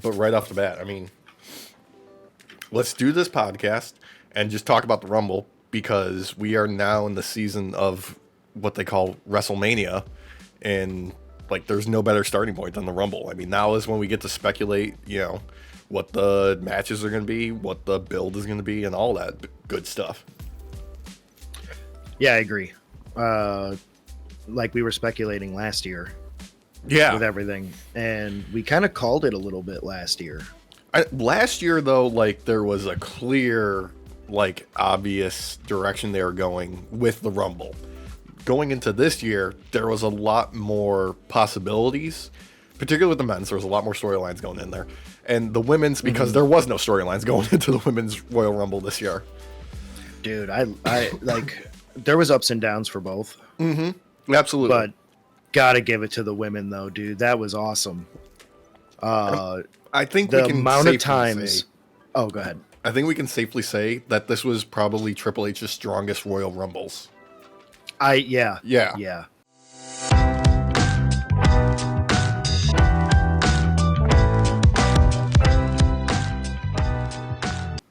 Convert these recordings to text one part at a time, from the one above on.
But right off the bat, I mean, let's do this podcast and just talk about the Rumble because we are now in the season of what they call Wrestlemania, and like there's no better starting point than the Rumble. I mean, now is when we get to speculate, what the matches are going to be, what the build is going to be, and all that good stuff. Yeah, I agree. Like we were speculating last year. Yeah. With everything. And we kind of called it a little bit last year. Last year, though, like there was a clear, like obvious direction they were going with the Rumble. Going into this year, there was a lot more possibilities, particularly with the men's. There was a lot more storylines going in there. And the women's, because there was no storylines going into the women's Royal Rumble this year. Dude, I like, there was ups and downs for both. Mm-hmm. Absolutely. But gotta give it to the women, though, dude. That was awesome. I think the we can amount of safely times. say, Oh, go ahead. I think we can safely say that this was probably Triple H's strongest Royal Rumbles. Yeah. Yeah.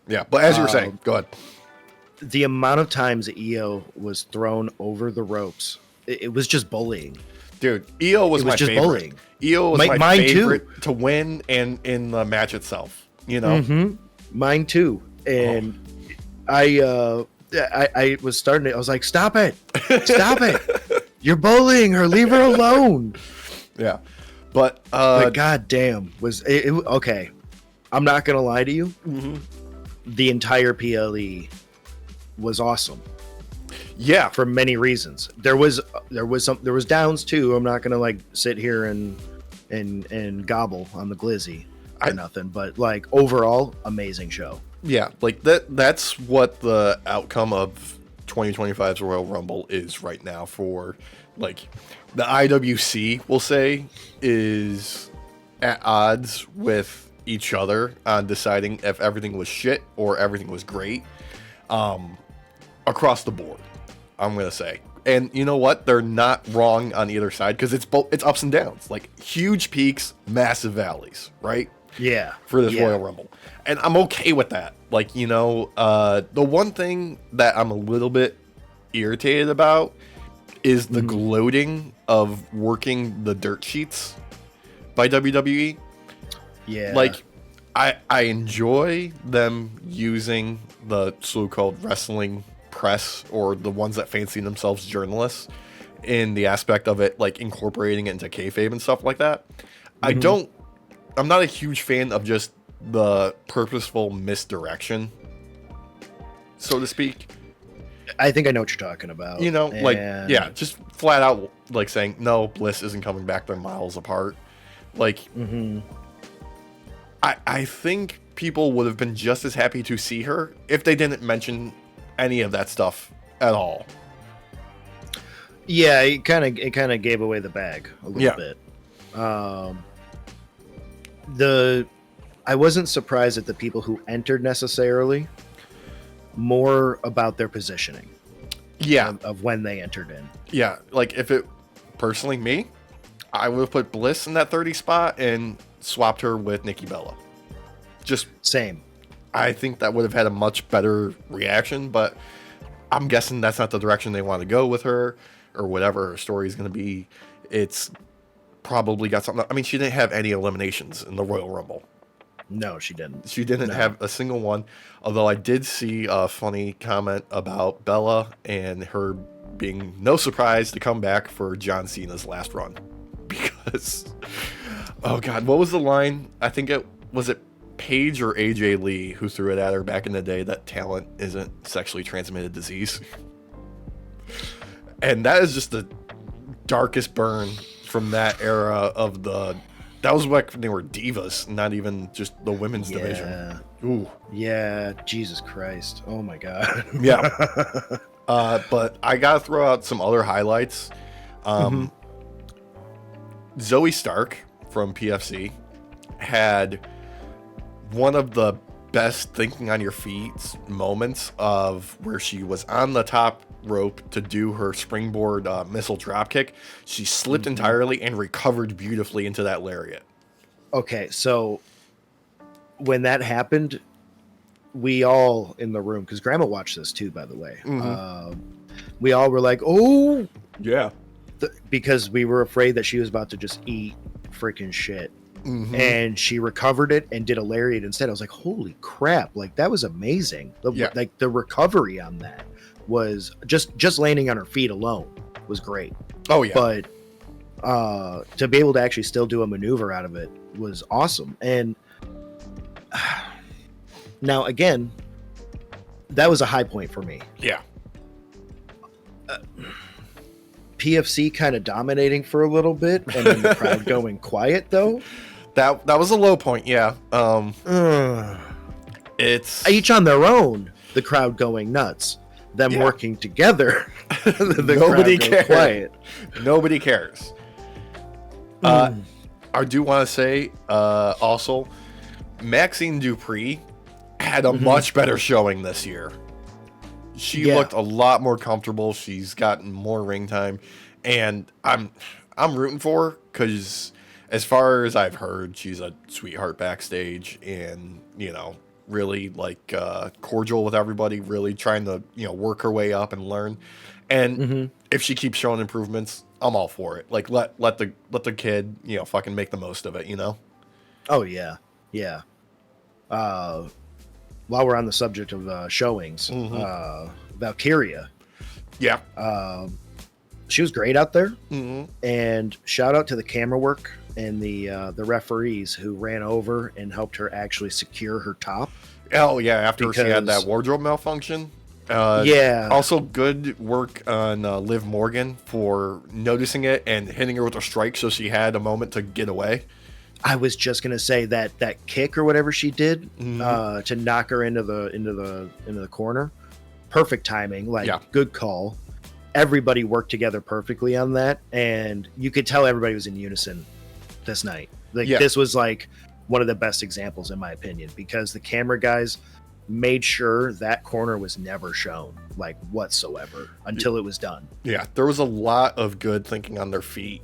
Yeah, but as you were saying, go ahead. The amount of times Io was thrown over the ropes, it was just bullying. Dude, Io was my just favorite. bullying. Io was my mine favorite too. to win and in the match itself. You know, Mine too. And I was starting to, I was like, stop it. Stop it. You're bullying her. Leave her alone. Yeah. But God damn, was it okay. I'm not going to lie to you. The entire PLE was awesome. Yeah, for many reasons. There was downs too. I'm not going to like sit here and gobble on the glizzy or nothing, but like overall amazing show. Yeah, like that's what the outcome of 2025's Royal Rumble is right now for like the IWC, we'll say, is at odds with each other on deciding if everything was shit or everything was great across the board, I'm going to say. And you know what? They're not wrong on either side because it's ups and downs, like huge peaks, massive valleys, right? Yeah. For this Royal Rumble. And I'm okay with that. Like, the one thing that I'm a little bit irritated about is the gloating of working the dirt sheets by WWE. Yeah. Like, I enjoy them using the so-called wrestling press or the ones that fancy themselves journalists in the aspect of it, like incorporating it into kayfabe and stuff like that. I'm not a huge fan of just the purposeful misdirection, so to speak. I think I know what you're talking about. Just flat out like saying, no, Bliss isn't coming back. They're miles apart. Like, I think people would have been just as happy to see her if they didn't mention any of that stuff at all. Yeah, it kind of gave away the bag a little bit. I wasn't surprised at the people who entered necessarily, more about their positioning. Yeah. Of when they entered in. Yeah, like if it, personally me, I would have put Bliss in that 30 spot and swapped her with Nikki Bella. Just same. I think that would have had a much better reaction, but I'm guessing that's not the direction they want to go with her or whatever her story is going to be. It's probably got something. I mean, she didn't have any eliminations in the Royal Rumble. No, she didn't. She didn't have a single one. Although I did see a funny comment about Bella and her being no surprise to come back for John Cena's last run. Because, oh God, what was the line? I think it Paige or AJ Lee who threw it at her back in the day that talent isn't sexually transmitted disease. And that is just the darkest burn from that era of that was when they were divas, not even just the women's division. Ooh. Yeah, Jesus Christ. Oh my God. Yeah. But I gotta throw out some other highlights. Zoe Stark from PFC had one of the best thinking on your feet moments of where she was on the top rope to do her springboard missile dropkick. She slipped entirely and recovered beautifully into that lariat. Okay, so when that happened, we all in the room, because Grandma watched this too, by the way. We all were like, "Oh, yeah," because we were afraid that she was about to just eat freaking shit. And she recovered it and did a lariat instead. I was like, "Holy crap! Like that was amazing." Like the recovery on that was just landing on her feet alone was great. Oh yeah, but to be able to actually still do a maneuver out of it was awesome. And now again, that was a high point for me. Yeah. PFC kind of dominating for a little bit, and then the crowd going quiet though. That was a low point. Yeah. It's each on their own. The crowd going nuts. Them working together. Nobody cares. Quiet. Nobody cares. I do want to say also, Maxine Dupree had a much better showing this year. She looked a lot more comfortable. She's gotten more ring time, and I'm rooting for her because, as far as I've heard, she's a sweetheart backstage, and really like cordial with everybody. Really trying to work her way up and learn. And if she keeps showing improvements, I'm all for it. Like let the kid fucking make the most of it. Oh yeah, yeah. While we're on the subject of showings, Valkyria. Yeah. She was great out there. And shout out to the camera work and the referees who ran over and helped her actually secure her top. Oh, yeah, after she had that wardrobe malfunction. Also, good work on Liv Morgan for noticing it and hitting her with a strike so she had a moment to get away. I was just gonna say that kick or whatever she did to knock her into the corner, perfect timing, good call. Everybody worked together perfectly on that, and you could tell everybody was in unison this night. This was like one of the best examples in my opinion, because the camera guys made sure that corner was never shown whatsoever until it was done. Yeah, there was a lot of good thinking on their feet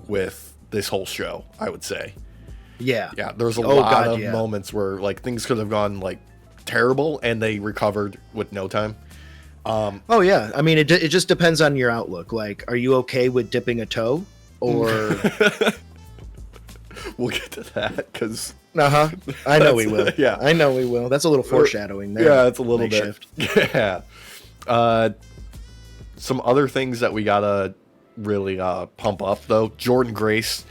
with this whole show, I would say. Yeah, there was a lot of moments where things could have gone terrible and they recovered with no time. I mean it just depends on your outlook. Are you okay with dipping a toe, or we'll get to that because I know we will. Yeah, I know we will. That's a little foreshadowing there. Yeah, it's a little bit. Yeah. Some other things that we gotta really pump up though. Jordynne Grace.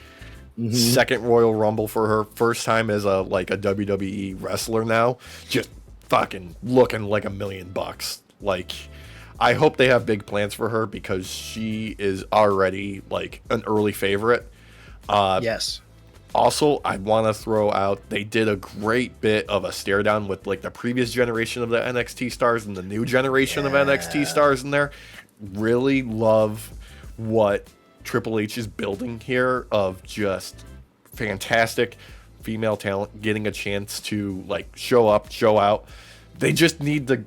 Second Royal Rumble for her, first time as a WWE wrestler now, just fucking looking like $1 million. I hope they have big plans for her because she is already an early favorite. Yes. Also, I want to throw out, they did a great bit of a stare down with the previous generation of the NXT stars and the new generation of NXT stars in there. Really love what Triple H is building here of just fantastic female talent getting a chance to show up, show out. They just need to,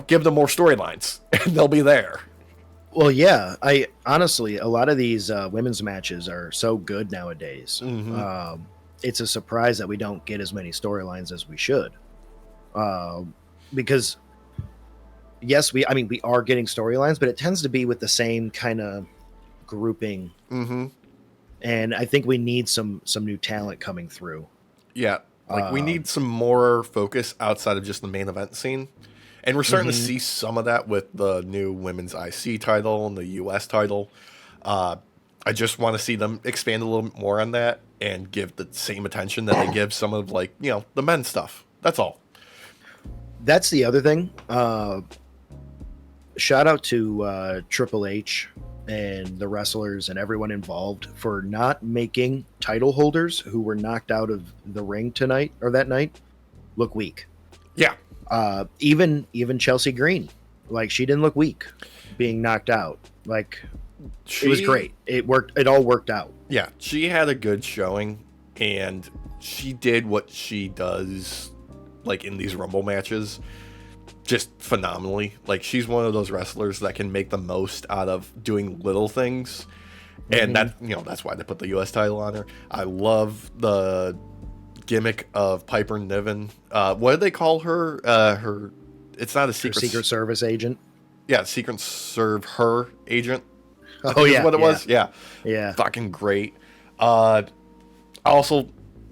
give them more storylines and they'll be there. Well, yeah, I honestly, a lot of these women's matches are so good nowadays. It's a surprise that we don't get as many storylines as we should. Because yes, we are getting storylines, but it tends to be with the same kind of grouping, and I think we need some new talent coming through. Yeah, we need some more focus outside of just the main event scene, and we're starting to see some of that with the new women's IC title and the US title. I just want to see them expand a little bit more on that and give the same attention that they give some of the men's stuff. That's all. That's the other thing. Shout out to Triple H and the wrestlers and everyone involved for not making title holders who were knocked out of the ring tonight or that night look weak. Yeah. Even Chelsea Green, she didn't look weak being knocked out. It was great. It worked. It all worked out. Yeah. She had a good showing and she did what she does in these Rumble matches just phenomenally. She's one of those wrestlers that can make the most out of doing little things, and that that's why they put the US title on her. I love the gimmick of Piper Niven. What did they call her? It's not a Secret Service agent. Yeah, Secret Serve her agent. Oh yeah, is what it was. Yeah, yeah, fucking great. Also, a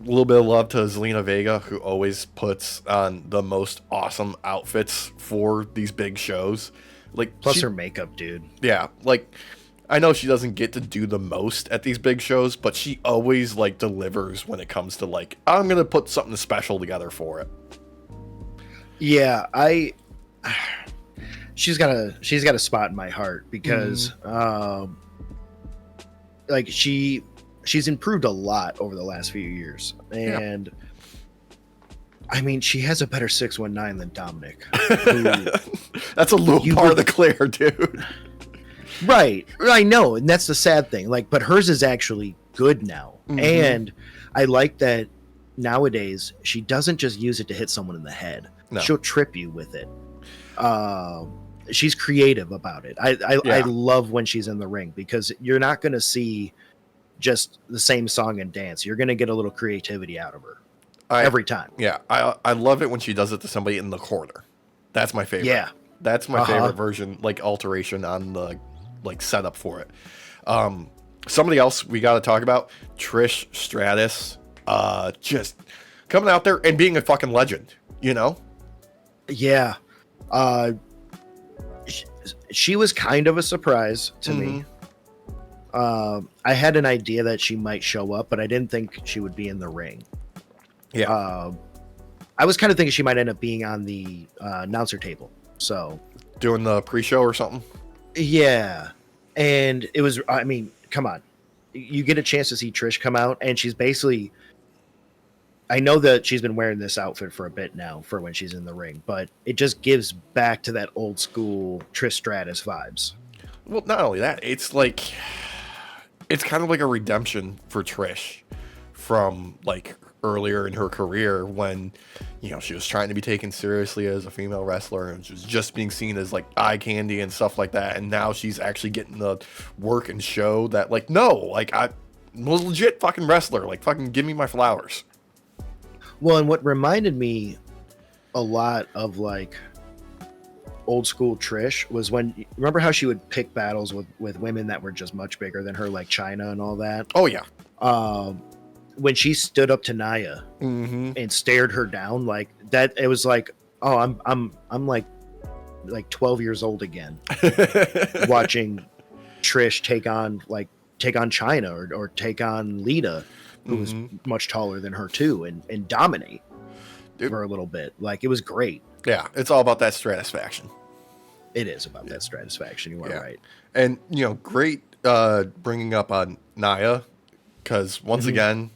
little bit of love to Zelina Vega, who always puts on the most awesome outfits for these big shows. Like, plus her makeup, dude. Yeah, like, I know she doesn't get to do the most at these big shows, but she always like delivers when it comes to like, I'm gonna put something special together for it. Yeah, she's got a spot in my heart because like she's improved a lot over the last few years, and I mean, she has a better 619 than Dominic. That's a little part of the clear, dude. Right, I know, and that's the sad thing. Like, but hers is actually good now, and I like that nowadays she doesn't just use it to hit someone in the head. No. She'll trip you with it. She's creative about it. I love when she's in the ring because you're not going to see just the same song and dance. You're going to get a little creativity out of her every time. Yeah, I love it when she does it to somebody in the corner. That's my favorite. Yeah, that's my favorite version, like alteration on the like setup for it. Somebody else we got to talk about, Trish Stratus, just coming out there and being a fucking legend. You know? Yeah. She was kind of a surprise to me. I had an idea that she might show up, but I didn't think she would be in the ring. Yeah. I was kind of thinking she might end up being on the announcer table. So doing the pre-show or something. Yeah. And it was, I mean, come on. You get a chance to see Trish come out, and she's basically, I know that she's been wearing this outfit for a bit now for when she's in the ring, but it just gives back to that old school Trish Stratus vibes. Well, not only that, it's like, it's kind of like a redemption for Trish from like earlier in her career when, you know, she was trying to be taken seriously as a female wrestler and she was just being seen as like eye candy and stuff like that. And now she's actually getting the work and show that like, no, like I'm a legit fucking wrestler. Like fucking give me my flowers. Well, and what reminded me a lot of like old school Trish was when, remember how she would pick battles with women that were just much bigger than her, like Chyna and all that? Oh yeah. When she stood up to Nia and stared her down like that, it was like, oh, I'm like 12 years old again, watching Trish take on Chyna or take on Lita, who was much taller than her too, and dominate for a little bit. Like, it was great. Yeah, it's all about that stratisfaction. It is about that stratisfaction. You are right. And, you know, great bringing up on Nia, because once again,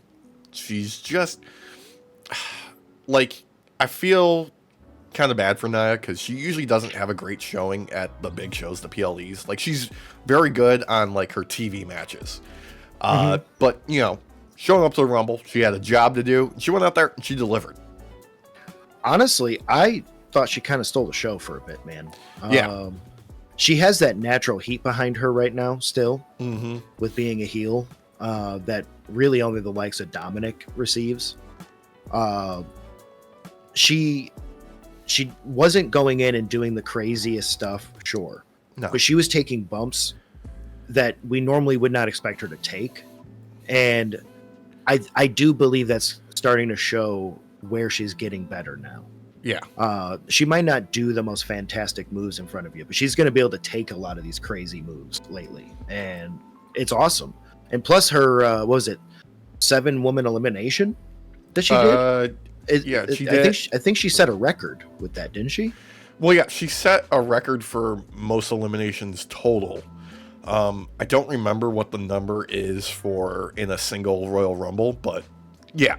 she's just, like, I feel kind of bad for Nia, because she usually doesn't have a great showing at the big shows, the PLEs. Like, she's very good on, like, her TV matches. But, you know, showing up to the Rumble, she had a job to do. She went out there and she delivered. Honestly, I thought she kind of stole the show for a bit, man. Yeah. She has that natural heat behind her right now still with being a heel that really only the likes of Dominic receives. She wasn't going in and doing the craziest stuff, sure. No. But she was taking bumps that we normally would not expect her to take. And I do believe that's starting to show where she's getting better now. Yeah. She might not do the most fantastic moves in front of you, but she's going to be able to take a lot of these crazy moves lately. And it's awesome. And plus her, what was it? 7-woman elimination that she did? She did. I think she set a record with that, didn't she? Well, yeah, she set a record for most eliminations total. I don't remember what the number is for in a single Royal Rumble, but yeah.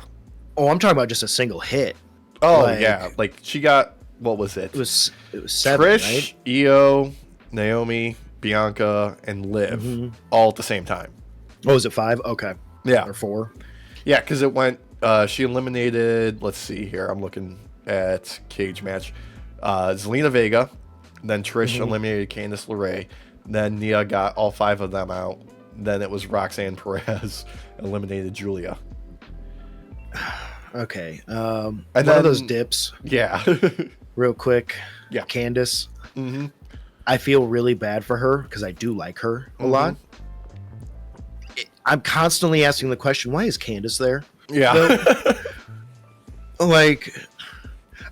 Oh, I'm talking about just a single hit. Oh, yeah. Like, she got, what was it? It was 7, Trish, right? Io, Naomi, Bianca, and Liv all at the same time. Oh, was it 5? Okay. Yeah. Or 4? Yeah, because it went, she eliminated, let's see here, I'm looking at cage match. Zelina Vega, then Trish eliminated Candice LeRae, then Nia got all 5 of them out, then it was Roxanne Perez eliminated Julia. Okay. And one then, of those dips. Yeah. Real quick. Yeah. Candace. Mm-hmm. I feel really bad for her because I do like her a lot. I'm constantly asking the question, why is Candace there? Yeah. Like,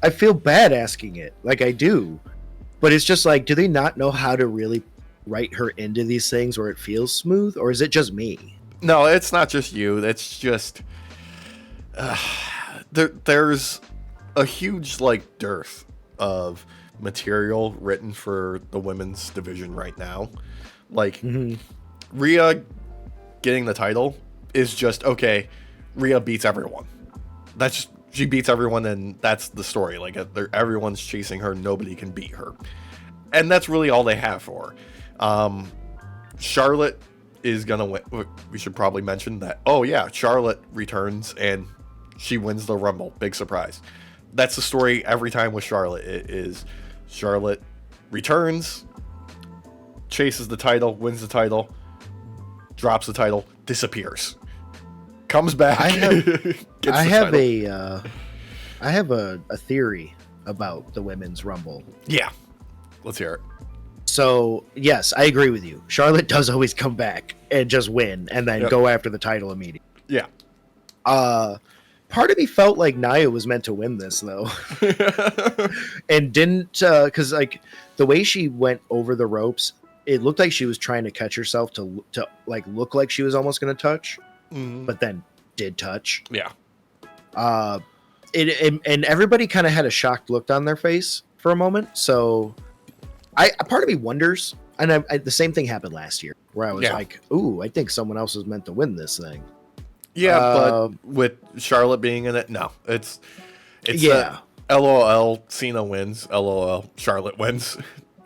I feel bad asking it. Like, I do. But it's just like, do they not know how to really write her into these things where it feels smooth? Or is it just me? No, it's not just you. It's just... there's a huge, like, dearth of material written for the women's division right now. Like, Rhea getting the title is just, okay, Rhea beats everyone. That's just... She beats everyone, and that's the story. Like, everyone's chasing her. Nobody can beat her. And that's really all they have for her. Charlotte is going to win. We should probably mention that. Oh, yeah, Charlotte returns, and she wins the Rumble. Big surprise. That's the story every time with Charlotte. It is Charlotte returns, chases the title, wins the title, drops the title, disappears. Comes back. I have a theory about the women's Rumble. Yeah, let's hear it. So yes, I agree with you. Charlotte does always come back and just win, and then go after the title immediately. Yeah. Part of me felt like Nia was meant to win this though, and didn't, because like the way she went over the ropes, it looked like she was trying to catch herself to like look like she was almost going to touch. But then did touch. Yeah. And everybody kind of had a shocked look on their face for a moment. So a part of me wonders, and the same thing happened last year where I was like, ooh, I think someone else was meant to win this thing. Yeah, but with Charlotte being in it, no. It's LOL, Cena wins, LOL, Charlotte wins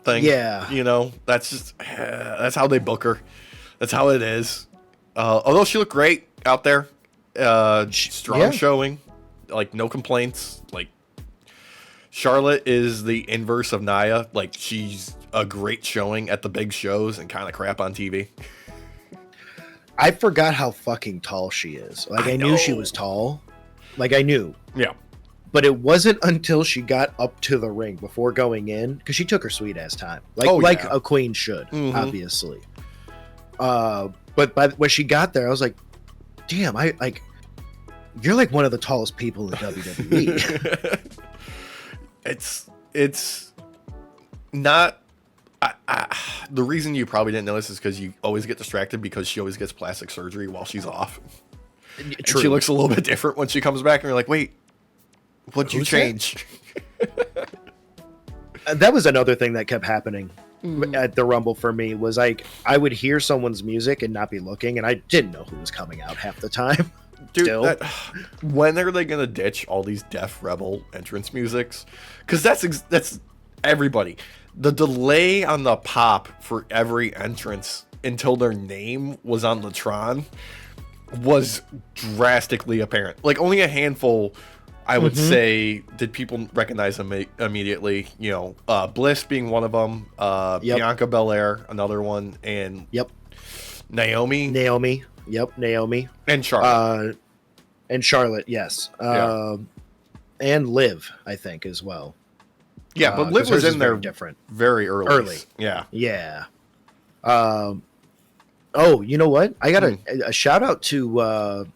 thing. Yeah. You know, that's just, that's how they book her. That's how it is. Although she looked great out there, strong showing, like no complaints. Like Charlotte is the inverse of Nia. Like she's a great showing at the big shows and kind of crap on TV. I forgot how fucking tall she is. Like I knew she was tall. Like I knew. Yeah. But it wasn't until she got up to the ring before going in, because she took her sweet ass time, like a queen should, obviously. But when she got there, I was like, "Damn, you're like one of the tallest people in the WWE." It's not. The reason you probably didn't notice is because you always get distracted because she always gets plastic surgery while she's off. True. She looks a little bit different when she comes back, and you're like, "Wait, what'd you change?" That was another thing that kept happening at the Rumble for me, was like I would hear someone's music and not be looking, and I didn't know who was coming out half the time. Dude, when are they gonna ditch all these Def Rebel entrance musics? Because that's everybody. The delay on the pop for every entrance until their name was on the Tron was drastically apparent. Like only a handful, I would say, did people recognize them immediately. You know, Bliss being one of them, Bianca Belair, another one, and Naomi. Yep, Naomi. And Charlotte. Yes. And Liv, I think, as well. Yeah, but Liv was in there different. Very early. Yeah. Yeah. Oh, you know what? I got a shout out to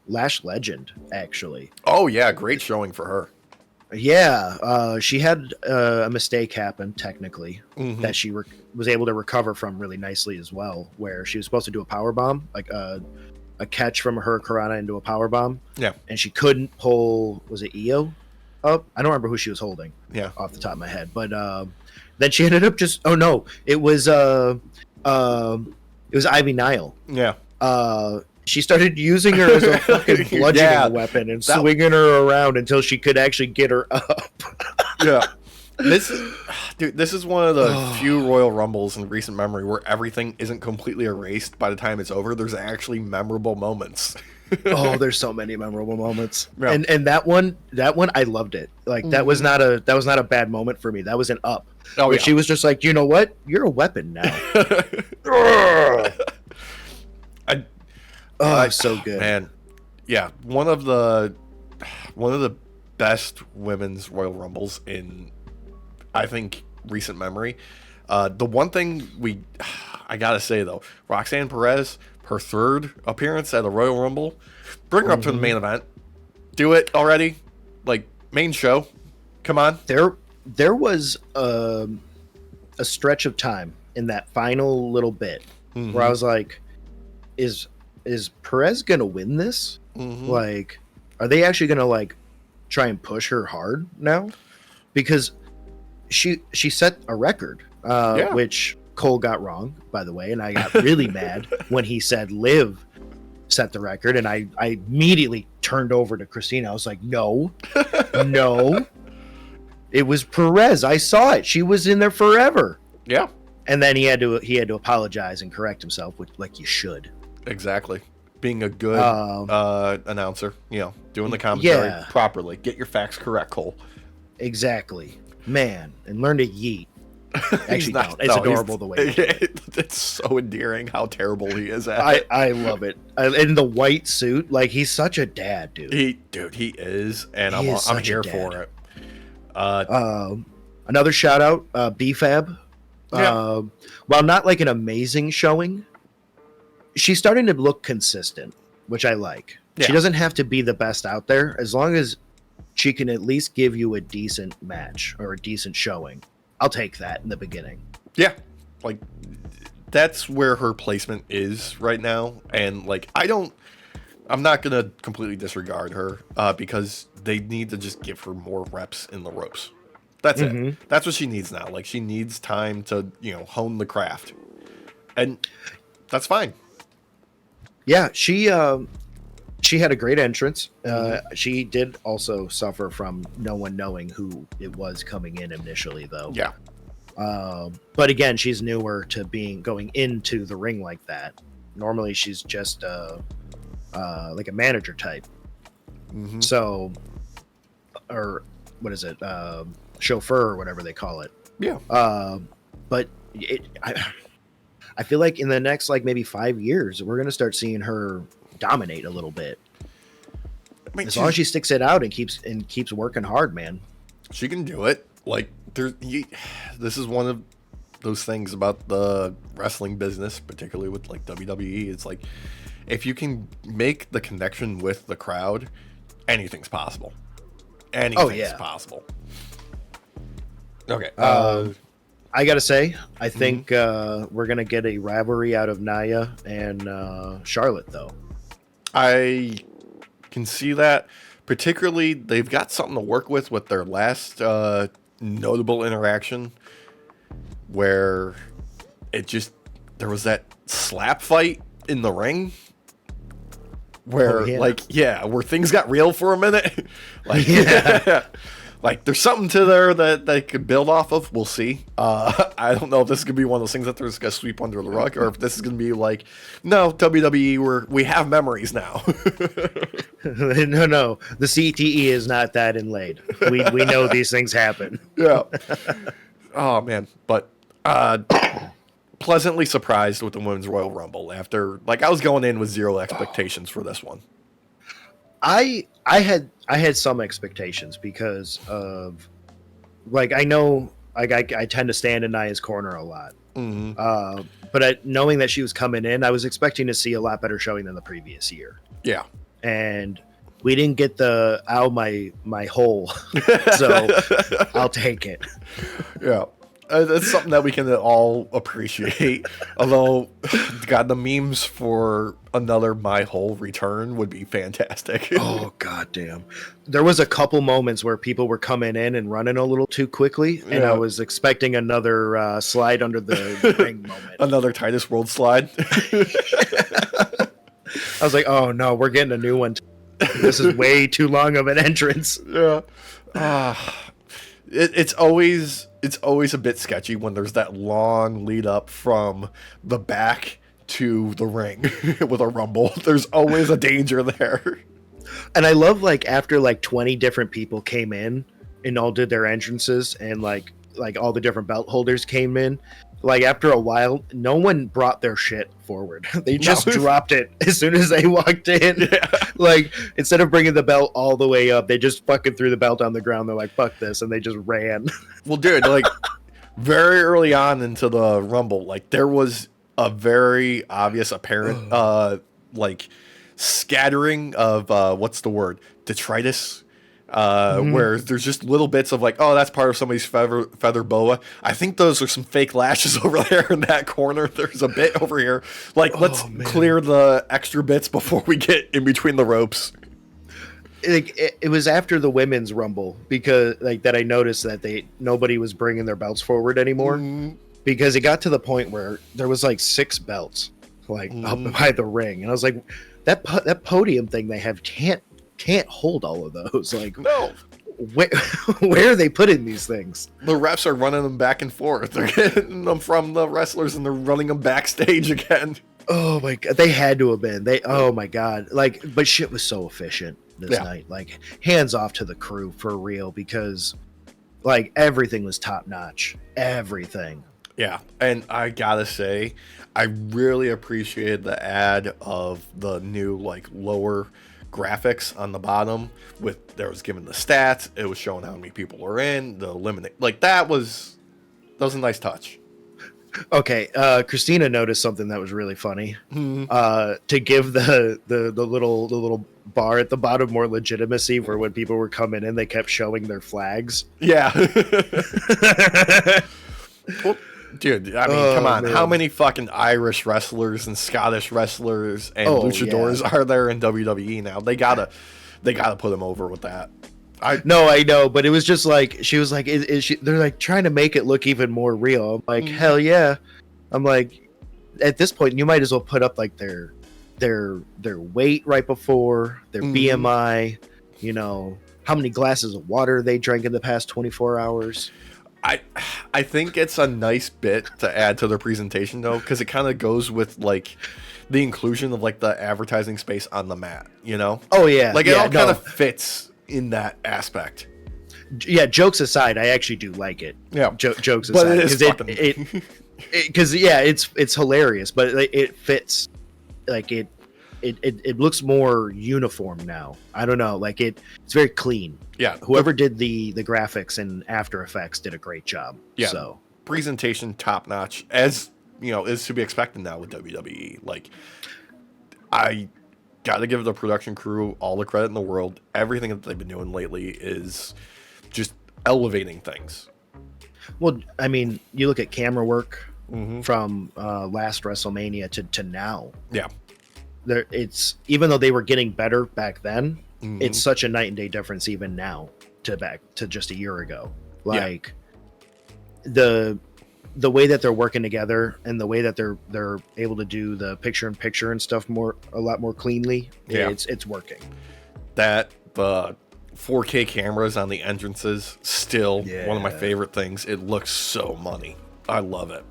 Lash Legend, actually. Oh, yeah. Great showing for her. Yeah. She had a mistake happen, technically, that she was able to recover from really nicely as well, where she was supposed to do a power bomb, like a catch from her Karana into a power bomb. Yeah. And she couldn't pull, was it Io up? I don't remember who she was holding. Yeah. Off the top of my head. But then she ended up just, oh no, it was Ivy Nile. Yeah. She started using her as a fucking bludgeoning weapon and swinging her around until she could actually get her up. Yeah. This is one of the few Royal Rumbles in recent memory where everything isn't completely erased by the time it's over. There's actually memorable moments. Oh, there's so many memorable moments. Yeah. And that one, I loved it. Like that was not a bad moment for me. That was an up. Oh, yeah. She was just like, you know what? You're a weapon now. So good. Man. Yeah. One of the one of the best women's Royal Rumbles in, I think, recent memory. The one thing I gotta say though, Roxanne Perez, her third appearance at a Royal Rumble, bring her up to the main event. Do it already, like main show. Come on. There was a stretch of time in that final little bit where I was like, is Perez gonna win this? Like, are they actually gonna like try and push her hard now? Because she set a record, which Cole got wrong, by the way, and I got really mad when he said Liv set the record, and I immediately turned over to Christina. I was like, no, it was Perez. I saw it. She was in there forever. Yeah. And then he had to apologize and correct himself, which, like, you should. Exactly. Being a good announcer, doing the commentary properly. Get your facts correct, Cole. Exactly. Man, and learn to yeet. Actually, don't. It's adorable the way it's so endearing how terrible he is at it. I love it. In the white suit, like, he's such a dad, dude. He is, and I'm here for it. Another shout out, BFAB. While not like an amazing showing, she's starting to look consistent, which I like. Yeah. She doesn't have to be the best out there, as long as she can at least give you a decent match or a decent showing. I'll take that in the beginning. Yeah, like that's where her placement is right now, and like I'm not gonna completely disregard her because they need to just give her more reps in the ropes. That's it. That's what she needs now. Like, she needs time to hone the craft, and that's fine. Yeah, she had a great entrance. She did also suffer from no one knowing who it was coming in initially, though. Yeah. But again, she's newer to going into the ring like that. Normally, she's just like a manager type. So, or what is it? Chauffeur or whatever they call it. Yeah. But I feel like in the next like maybe 5 years, we're gonna start seeing her dominate a little bit. I mean, as long as she sticks it out and keeps working hard, man. She can do it. Like, this is one of those things about the wrestling business, particularly with like WWE. It's like, if you can make the connection with the crowd, anything's possible. Anything's possible. Okay. I gotta say, I think we're gonna get a rivalry out of Nia and Charlotte, though. I can see that. Particularly, they've got something to work with their last notable interaction, where there was that slap fight in the ring, where where things got real for a minute. Like, there's something to there that they could build off of. We'll see. I don't know if this is going to be one of those things that they're just going to sweep under the rug, or if this is going to be like, no, WWE, we have memories now. No. The CTE is not that inlaid. We know these things happen. Yeah. Oh, man. But pleasantly surprised with the Women's Royal Rumble after, like, I was going in with zero expectations for this one. I had some expectations because of, like, I know I tend to stand in Nia's corner a lot. But knowing that she was coming in, I was expecting to see a lot better showing than the previous year. Yeah. And we didn't get the my hole, so I'll take it. Yeah. That's something that we can all appreciate. Although, God, the memes for another My Hole return would be fantastic. Oh, goddamn. There was a couple moments where people were coming in and running a little too quickly, and I was expecting another slide under the ring moment. Another Titus World slide. I was like, oh, no, we're getting a new one. This is way too long of an entrance. Yeah. It's always a bit sketchy when there's that long lead up from the back to the ring with a rumble. There's always a danger there. And I love, like, after like 20 different people came in and all did their entrances, and like all the different belt holders came in, like after a while, no one brought their shit forward. They just dropped it as soon as they walked in. Yeah. Like instead of bringing the belt all the way up, they just fucking threw the belt on the ground. They're like, fuck this. And they just ran. Well, dude, like very early on into the Rumble, like there was a very obvious apparent like scattering of what's the word? Detritus. Where there's just little bits of like, oh, that's part of somebody's feather boa. I think those are some fake lashes over there in that corner. There's a bit over here. Like, let's clear the extra bits before we get in between the ropes. It was after the women's Rumble because like that I noticed that nobody was bringing their belts forward anymore because it got to the point where there was like 6 belts like up by the ring, and I was like, that podium thing they have can't hold all of those. Like, no, where are they putting these things? The refs are running them back and forth. They're getting them from the wrestlers and they're running them backstage again. Oh my god, they had to have been. Oh my god, like, but shit was so efficient this night. Like, hands off to the crew for real because, like, everything was top notch. Everything. Yeah, and I gotta say, I really appreciated the ad of the new like lower graphics on the bottom with there was given the stats, it was showing how many people were in the eliminate, like that was a nice touch. Okay, Christina noticed something that was really funny. To give the little bar at the bottom more legitimacy for when people were coming in, they kept showing their flags. Yeah. Well, dude, I mean, come on. Man. How many fucking Irish wrestlers and Scottish wrestlers and luchadors are there in WWE now? They gotta put them over with that. I know, but it was just like she was like, is she? They're like trying to make it look even more real. I'm like, hell yeah. I'm like, at this point, you might as well put up like their weight right before their BMI. You know, how many glasses of water they drank in the past 24 hours. I think it's a nice bit to add to their presentation though, because it kind of goes with like the inclusion of like the advertising space on the mat, you know? Oh yeah, like it all kind of fits in that aspect. Yeah, jokes aside, I actually do like it. Yeah, jokes aside, but it is fucking because it's hilarious, but it fits. Like it looks more uniform now. I don't know, like it's very clean. Yeah, whoever did the graphics and After Effects did a great job. Yeah, so presentation top notch, as you know, is to be expected now with WWE. Like, I gotta give the production crew all the credit in the world. Everything that they've been doing lately is just elevating things. Well, I mean, you look at camera work from last WrestleMania to now. Yeah, it's even though they were getting better back then, it's such a night and day difference even now to back to just a year ago. Like the way that they're working together and the way that they're able to do the picture in picture and stuff a lot more cleanly. Yeah, it's working. That 4K cameras on the entrances, still one of my favorite things. It looks so money. I love it.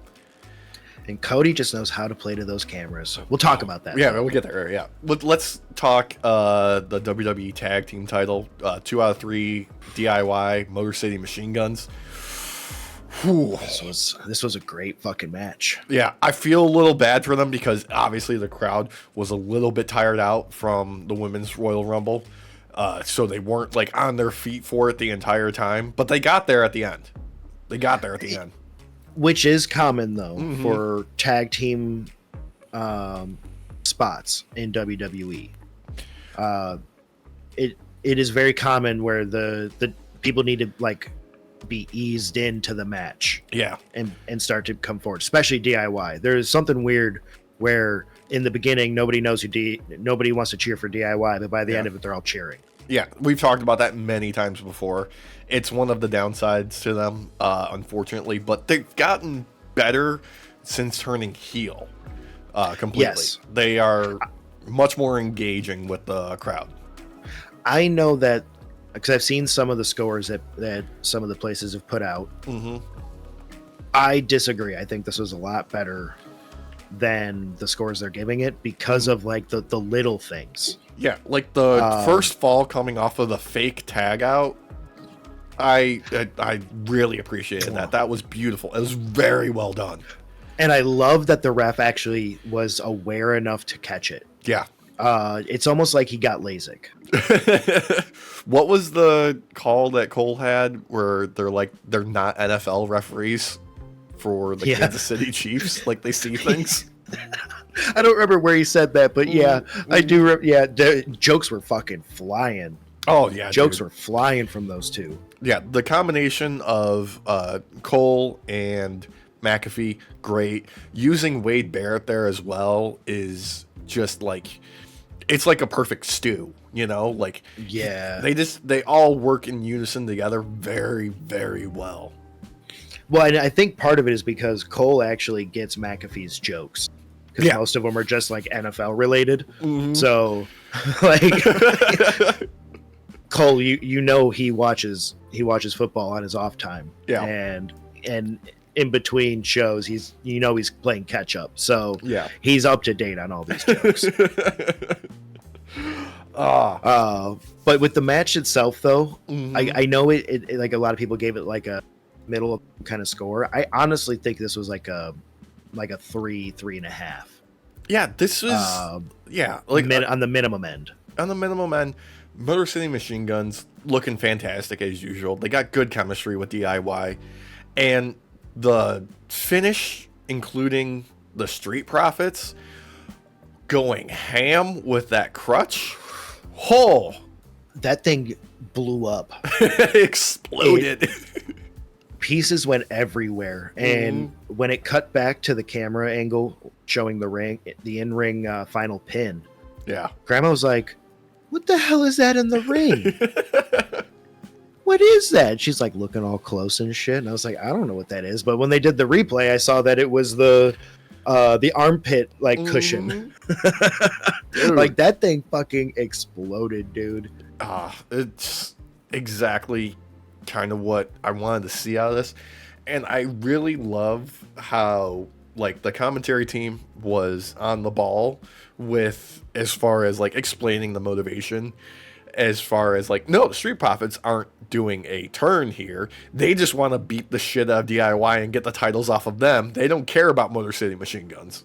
And Cody just knows how to play to those cameras. We'll talk about that. Yeah, we'll get there. Yeah. Let's talk the WWE Tag Team title. 2 out of 3 DIY Motor City Machine Guns. This was a great fucking match. Yeah, I feel a little bad for them because obviously the crowd was a little bit tired out from the Women's Royal Rumble. So they weren't like on their feet for it the entire time, but they got there at the end. Which is common though for tag team spots in WWE. It is very common where the people need to like be eased into the match. Yeah. And start to come forward, especially DIY. There's something weird where in the beginning nobody knows nobody wants to cheer for DIY, but by the end of it they're all cheering. Yeah, we've talked about that many times before. It's one of the downsides to them, unfortunately, but they've gotten better since turning heel completely. Yes. They are much more engaging with the crowd. I know that because I've seen some of the scores that some of the places have put out. I disagree. I think this was a lot better than the scores they're giving it because of like the little things. Yeah, like the first fall coming off of the fake tag out. I really appreciated that. That was beautiful. It was very well done. And I love that the ref actually was aware enough to catch it. Yeah. It's almost like he got LASIK. What was the call that Cole had where they're not NFL referees for the Kansas City Chiefs? Like, they see things. I don't remember where he said that, but yeah, I do. Jokes were fucking flying. Oh yeah, jokes were flying from those two. Yeah, the combination of Cole and McAfee, great. Using Wade Barrett there as well is just like, it's like a perfect stew, you know? Like, yeah, they all work in unison together very, very well. Well, and I think part of it is because Cole actually gets McAfee's jokes, because most of them are just like NFL related. Mm-hmm. So, like, Cole, you know, he watches football on his off time. Yeah, and in between shows, he's playing catch up. So yeah, he's up to date on all these jokes. But with the match itself, though, I know it like a lot of people gave it like a middle kind of score. I honestly think this was like a 3.5. Yeah, this was like on the minimum end. On the minimum end, Motor City Machine Guns looking fantastic as usual. They got good chemistry with DIY, and the finish, including the Street Profits, going ham with that crutch. Oh, that thing blew up. Exploded. Pieces went everywhere, and when it cut back to the camera angle showing the in-ring final pin, Grandma was like, "What the hell is that in the ring? What is that?" She's like looking all close and shit, and I was like, "I don't know what that is." But when they did the replay, I saw that it was the armpit cushion. Like, that thing fucking exploded, dude. It's exactly kind of what I wanted to see out of this, and I really love how like the commentary team was on the ball with as far as like explaining the motivation, as far as like, no, the Street Profits aren't doing a turn here, they just want to beat the shit out of DIY and get the titles off of them. They don't care about Motor City Machine Guns.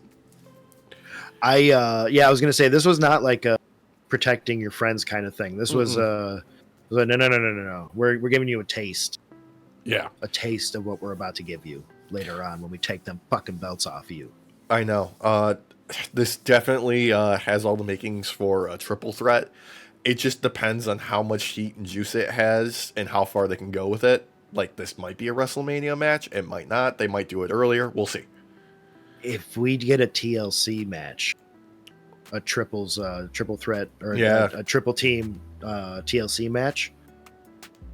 I was gonna say, this was not like a protecting your friends kind of thing. This was no. We're giving you a taste. Yeah. A taste of what we're about to give you later on when we take them fucking belts off of you. I know. This definitely has all the makings for a triple threat. It just depends on how much heat and juice it has and how far they can go with it. Like, this might be a WrestleMania match. It might not. They might do it earlier. We'll see. If we get a TLC match, a triple threat, or a triple team TLC match,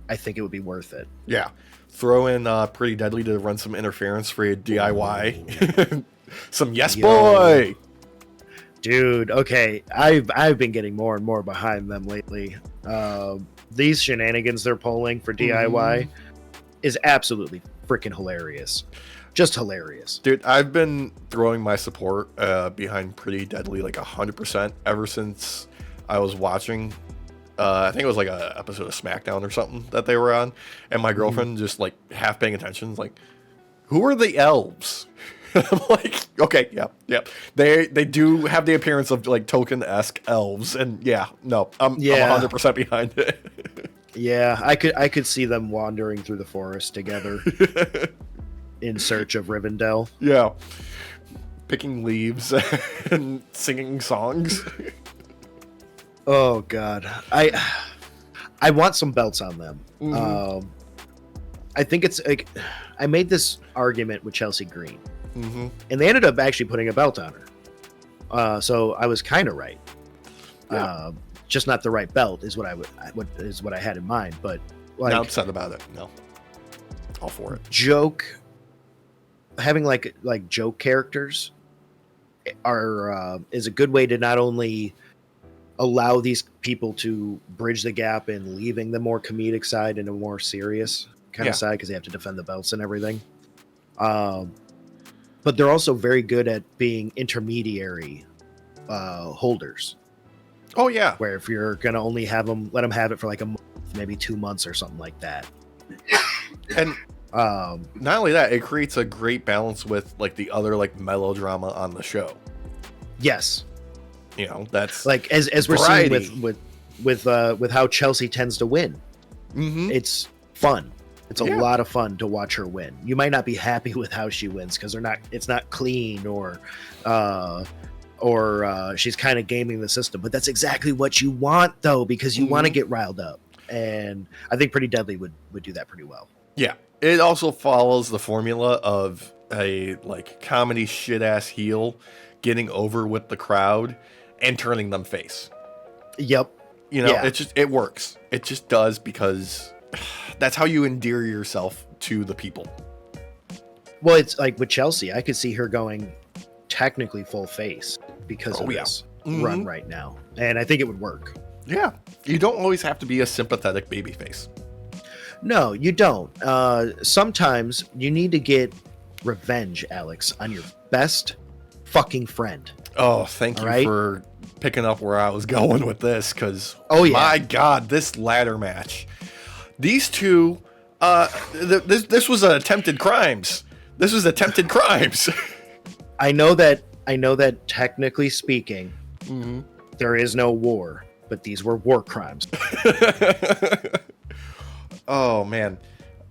I think it would be worth it. Yeah. Throw in Pretty Deadly to run some interference for a DIY. Some boy. Dude, okay. I've been getting more and more behind them lately. These shenanigans they're pulling for DIY is absolutely freaking hilarious. Just hilarious. Dude, I've been throwing my support behind Pretty Deadly like 100% ever since I was watching. I think it was like an episode of SmackDown or something that they were on. And my girlfriend just like half paying attention, like, who are the elves? I'm like, okay, yep. They do have the appearance of like token-esque elves, and I'm 100% behind it. Yeah, I could see them wandering through the forest together in search of Rivendell. Yeah, picking leaves and singing songs. Oh God, I want some belts on them. I think it's like, I made this argument with Chelsea Green. And they ended up actually putting a belt on her, so I was kind of right. Just not the right belt is what I had in mind. But like, not upset about it. No, all for it. Having like joke characters is a good way to not only allow these people to bridge the gap in leaving the more comedic side and a more serious kind of side, because they have to defend the belts and everything. But they're also very good at being intermediary holders. Oh yeah. Where if you're gonna only let them have it for like a month, maybe 2 months or something like that. And Not only that, it creates a great balance with like the other like melodrama on the show. Yes. You know, that's like as we're variety. seeing with how Chelsea tends to win. Mm-hmm. It's fun. It's a lot of fun to watch her win. You might not be happy with how she wins because it's not clean or she's kind of gaming the system, but that's exactly what you want though, because you want to get riled up. And I think Pretty Deadly would do that pretty well. Yeah. It also follows the formula of a like comedy shit ass heel getting over with the crowd and turning them face. Yep. You know, it works. It just does, because that's how you endear yourself to the people. Well, it's like with Chelsea, I could see her going technically full face because of this run right now. And I think it would work. Yeah. You don't always have to be a sympathetic babyface. No, you don't. Sometimes you need to get revenge, Alex, on your best fucking friend. Oh, thank you for picking up where I was going with this, because my God, this ladder match. These two, this was attempted crimes. This was attempted crimes. I know that technically speaking, there is no war, but these were war crimes. Oh, man.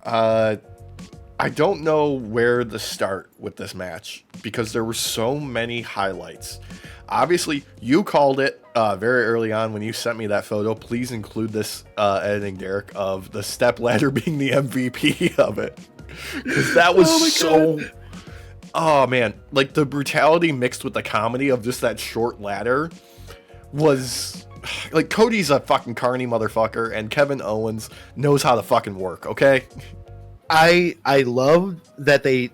I don't know where to start with this match, because there were so many highlights. Obviously, you called it very early on when you sent me that photo. Please include this editing, Derek, of the step ladder being the MVP of it. Because that was God. Oh, man. Like, the brutality mixed with the comedy of just that short ladder was... Like, Cody's a fucking carny motherfucker, and Kevin Owens knows how to fucking work, okay? I love that they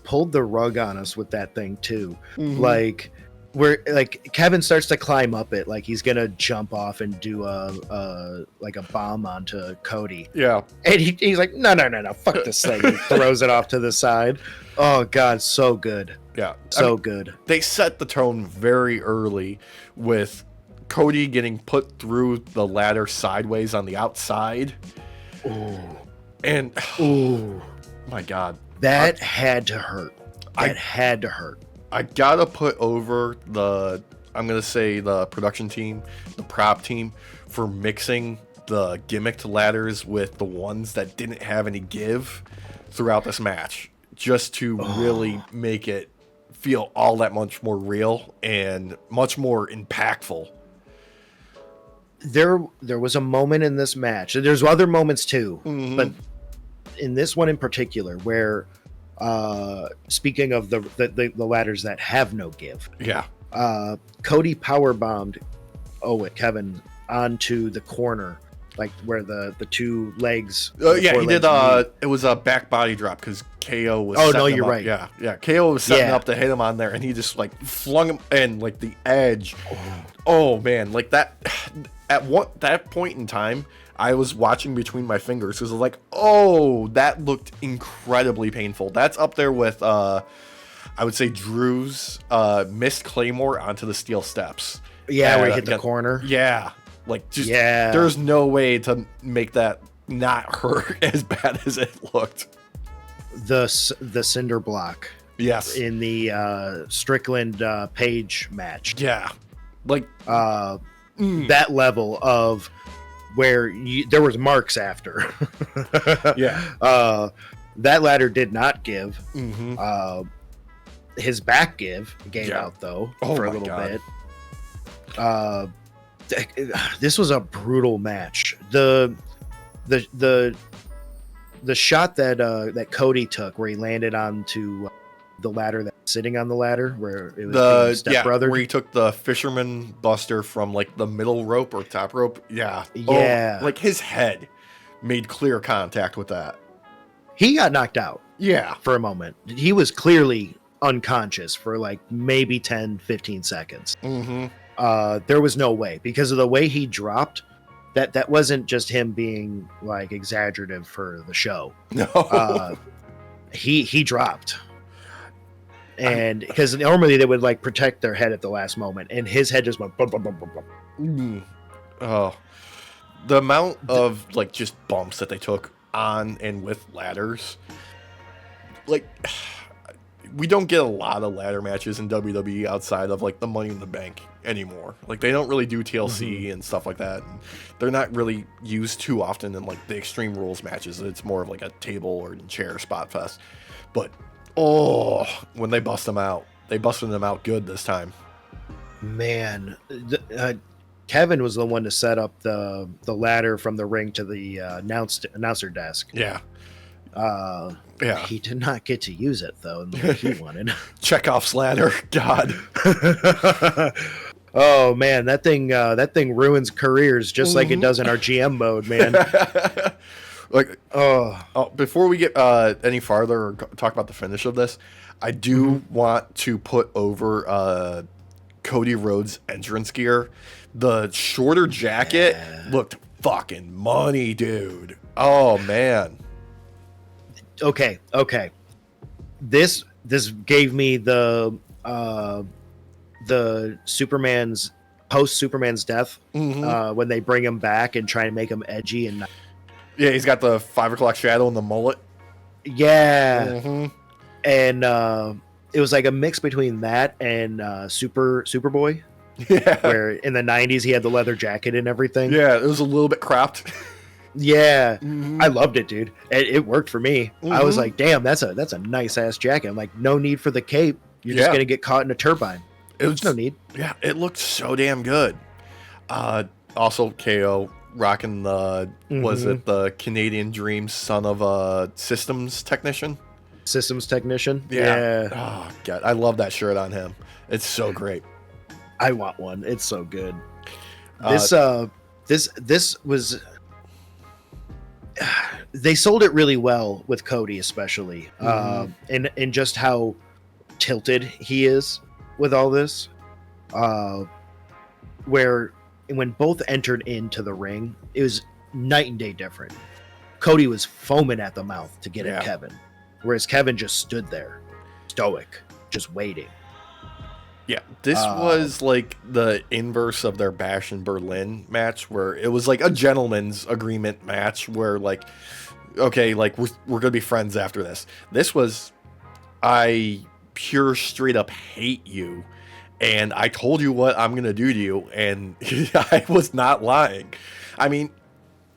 pulled the rug on us with that thing too. Like, where like Kevin starts to climb up it, like he's gonna jump off and do a bomb onto Cody. Yeah, and he's like, no, fuck this thing. He throws it off to the side. Oh God, so good. Yeah, good. They set the tone very early with Cody getting put through the ladder sideways on the outside. Ooh. And oh my God, that had to hurt. That had to hurt. I gotta put over I'm gonna say the production team, the prop team, for mixing the gimmicked ladders with the ones that didn't have any give throughout this match, just to really make it feel all that much more real and much more impactful. There was a moment in this match, and there's other moments too, but in this one in particular, where speaking of the ladders that have no give, Cody powerbombed Kevin onto the corner, like where the two legs. He did. It was a back body drop because KO was. Oh no, you're up. right. Yeah. KO was setting up to hit him on there, and he just like flung him and like the edge. Oh man, like that. At that point in time, I was watching between my fingers because I was like, oh, that looked incredibly painful. That's up there with, I would say, Drew's missed Claymore onto the steel steps. Yeah, where he hit the corner. Yeah. Like, just, there's no way to make that not hurt as bad as it looked. The cinder block. Yes. In the Strickland Page match. Yeah. Like, that level of where there was marks after. That ladder did not give. His back gave out though for a little bit. This was a brutal match. The shot that Cody took, where he landed onto the ladder that's sitting on the ladder, where it was the stepbrother, where he took the fisherman buster from like the middle rope or top rope. Like his head made clear contact with that. He got knocked out for a moment. He was clearly unconscious for like maybe 10-15 seconds. There was no way, because of the way he dropped. That wasn't just him being like exaggerative for the show. No. He dropped. And because normally they would like protect their head at the last moment, and his head just went bum, bum, bum, bum, bum. Oh, the amount of like just bumps that they took on and with ladders. Like, we don't get a lot of ladder matches in WWE outside of like the Money in the Bank anymore. Like, they don't really do TLC and stuff like that. And they're not really used too often in like the Extreme Rules matches. It's more of like a table or chair spot fest. But when they bust them out, they busted them out good this time. Man, Kevin was the one to set up the ladder from the ring to the announcer desk. Yeah. He did not get to use it though. Like he wanted. Chekhov's ladder. God. Oh man, that thing ruins careers just like it does in our GM mode, man. Like, before we get any farther or talk about the finish of this, I do want to put over Cody Rhodes' entrance gear. The shorter jacket looked fucking money, dude. Oh man. Okay. This gave me the Superman's post Superman's death when they bring him back and try to make him edgy and yeah, he's got the 5 o'clock shadow and the mullet. Yeah, and it was like a mix between that and Superboy. Yeah, where in the 90s he had the leather jacket and everything. Yeah, it was a little bit cropped. Yeah, I loved it, dude. It worked for me. I was like, damn, that's a nice ass jacket. I'm like, no need for the cape. You're just gonna get caught in a turbine. There's no need. Yeah, it looked so damn good. Also, KO rocking the was it the Canadian Dream, son of a systems technician? Yeah. Oh god, I love that shirt on him. It's so great. I want one. It's so good. This was. They sold it really well with Cody, especially, and just how tilted he is with all this. Where when both entered into the ring, it was night and day different. Cody was foaming at the mouth to get at Kevin, whereas Kevin just stood there, stoic, just waiting. Yeah, this was like the inverse of their Bash in Berlin match, where it was like a gentleman's agreement match where like, okay, like we're gonna be friends after this. This was, I pure straight up hate you, and I told you what I'm gonna do to you, and I was not lying. I mean,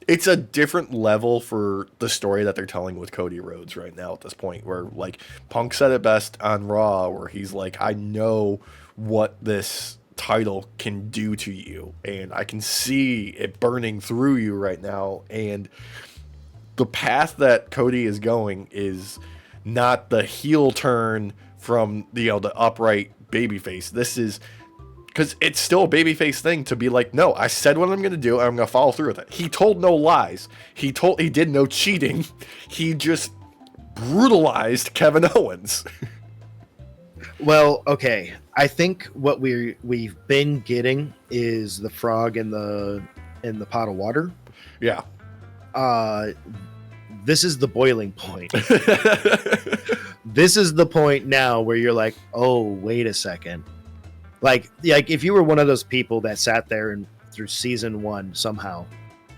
it's a different level for the story that they're telling with Cody Rhodes right now at this point, where like Punk said it best on Raw, where he's like, I know what this title can do to you, and I can see it burning through you right now, and the path that Cody is going is not the heel turn from the upright babyface. This is because it's still a babyface thing to be like, no, I said what I'm going to do, and I'm going to follow through with it. He told no lies. He did no cheating. He just brutalized Kevin Owens. Well, okay. I think what we've been getting is the frog in the pot of water. Yeah. This is the boiling point. This is the point now where you're like, oh, wait a second. Like if you were one of those people that sat there and through season 1 somehow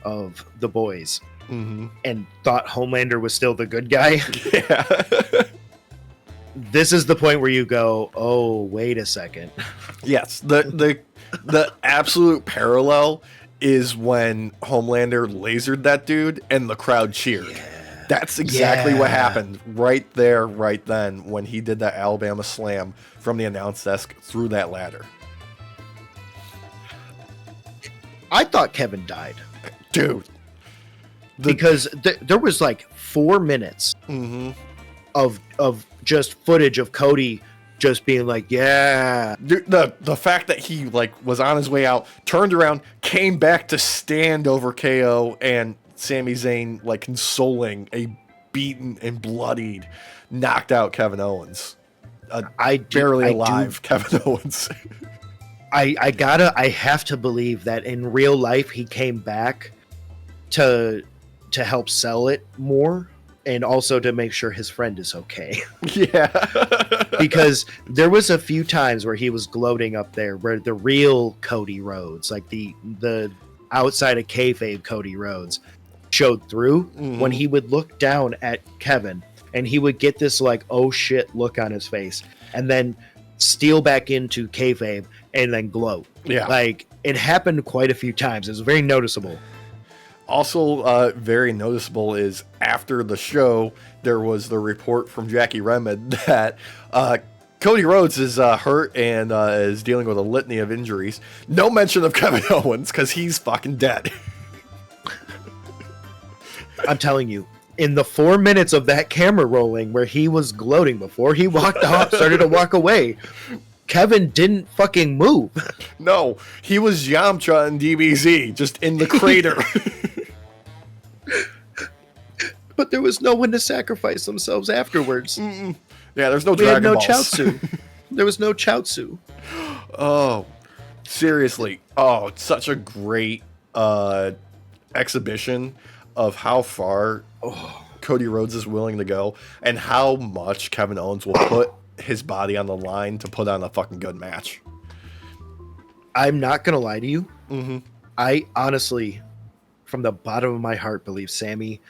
of The Boys and thought Homelander was still the good guy. Yeah. This is the point where you go, oh, wait a second. Yes. The absolute parallel is when Homelander lasered that dude and the crowd cheered. Yeah. That's exactly what happened right there, right then, when he did that Alabama slam from the announce desk through that ladder. I thought Kevin died. Dude. Because there was like 4 minutes of just footage of Cody just being like, yeah. The fact that he like was on his way out, turned around, came back to stand over KO and Sami Zayn, like consoling a beaten and bloodied, knocked out Kevin Owens. Barely alive Kevin Owens. I have to believe that in real life he came back to help sell it more and also to make sure his friend is okay. Yeah. Because there was a few times where he was gloating up there where the real Cody Rhodes, like the outside of kayfabe Cody Rhodes, showed through when he would look down at Kevin and he would get this like, oh shit look on his face and then steal back into kayfabe and then gloat. Yeah. Like it happened quite a few times. It was very noticeable. Also, very noticeable is after the show, there was the report from Jackie Redmond that Cody Rhodes is hurt and is dealing with a litany of injuries. No mention of Kevin Owens because he's fucking dead. I'm telling you, in the 4 minutes of that camera rolling where he was gloating before he walked off, started to walk away, Kevin didn't fucking move. No, he was Yamcha and DBZ, just in the crater. But there was no one to sacrifice themselves afterwards. Yeah, there's no we Dragon had no Balls. Chaozu. There was no Chaozu. Oh, seriously. Oh, it's such a great exhibition of how far Cody Rhodes is willing to go and how much Kevin Owens will put his body on the line to put on a fucking good match. I'm not going to lie to you. I honestly, from the bottom of my heart, believe Sammy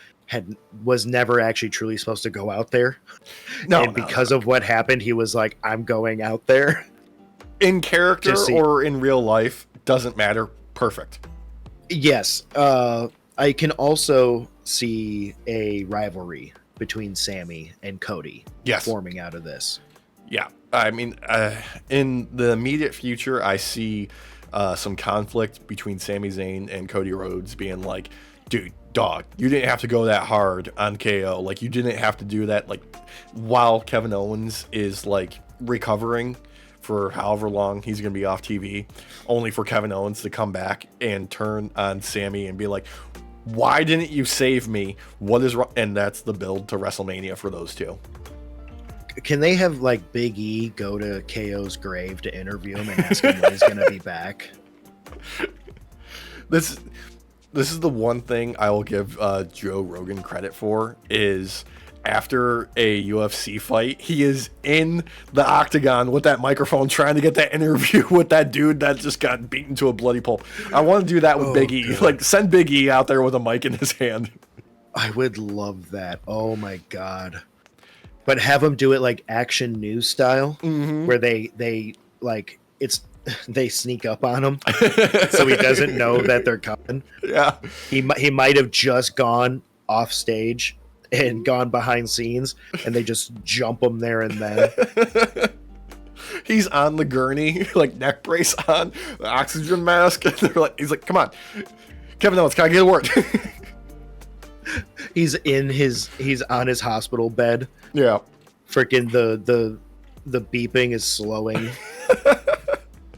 was never actually truly supposed to go out there. No, and because of what happened, he was like, I'm going out there. In character or in real life, doesn't matter. Perfect. Yes. I can also see a rivalry between Sammy and Cody forming out of this. Yeah. I mean, in the immediate future, I see some conflict between Sami Zayn and Cody Rhodes being like, dude, dog, you didn't have to go that hard on KO. Like, you didn't have to do that. Like, while Kevin Owens is like recovering for however long he's going to be off TV, only for Kevin Owens to come back and turn on Sammy and be like, why didn't you save me? What is wrong? And that's the build to WrestleMania for those two. Can they have like Big E go to KO's grave to interview him and ask him when he's going to be back? This is the one thing I will give Joe Rogan credit for is after a UFC fight, he is in the octagon with that microphone trying to get that interview with that dude that just got beaten to a bloody pulp. I want to do that with Big E. Like, send Big E out there with a mic in his hand. I would love that. Oh my God. But have him do it like Action News style, where they like they sneak up on him so he doesn't know that they're coming. Yeah, he might have just gone off stage and gone behind scenes, and they just jump him there and then. He's on the gurney, like neck brace on, the oxygen mask. And they're like, he's like, "Come on, Kevin Owens, can I get a word?" He's on his hospital bed. Yeah. Freaking the beeping is slowing.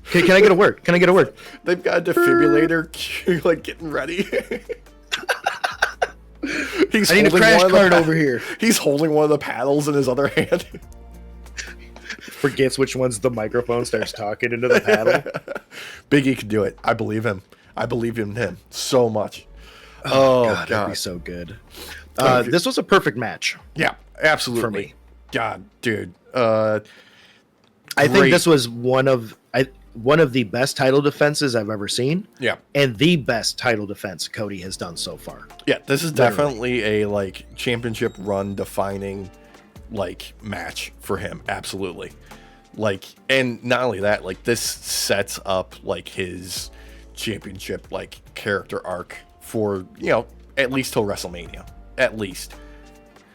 Can I get a word? Can I get a word? They've got a defibrillator like getting ready. I need a crash cart over here. He's holding one of the paddles in his other hand. Forgets which one's the microphone, starts talking into the paddle. Big E can do it. I believe him. I believe in him so much. Oh God, that'd be so good. This was a perfect match. Yeah, absolutely. For me. God, dude. I think this was one of the best title defenses I've ever seen. Yeah. And the best title defense Cody has done so far. Yeah, this is definitely a like championship run defining like match for him. Absolutely. Like, and not only that, like this sets up like his championship like character arc for, you know, at least till WrestleMania. At least.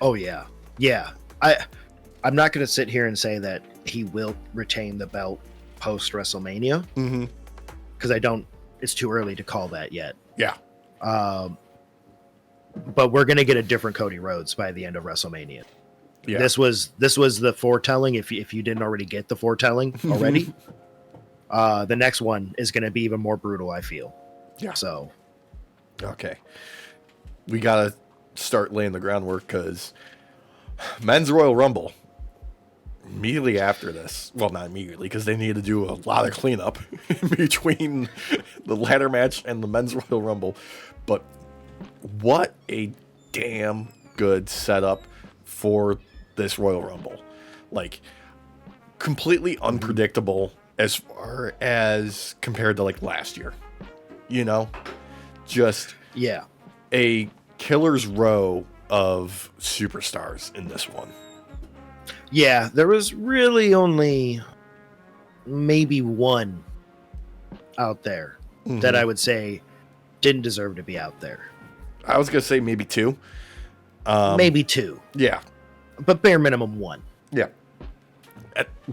Oh yeah. Yeah. I'm not going to sit here and say that he will retain the belt post WrestleMania. Because it's too early to call that yet. Yeah. But we're going to get a different Cody Rhodes by the end of WrestleMania. Yeah. This was the foretelling. If you didn't already get the foretelling already, the next one is going to be even more brutal, I feel. Yeah. So. Okay. We got to start laying the groundwork because Men's Royal Rumble. Immediately after this, well, not immediately, because they need to do a lot of cleanup between the ladder match and the Men's Royal Rumble. But what a damn good setup for this Royal Rumble. Like, completely unpredictable as far as compared to, like, last year. You know? Just a killer's row of superstars in this one. Yeah, there was really only maybe one out there that I would say didn't deserve to be out there. I was going to say maybe two. Maybe two. Yeah. But bare minimum one. Yeah.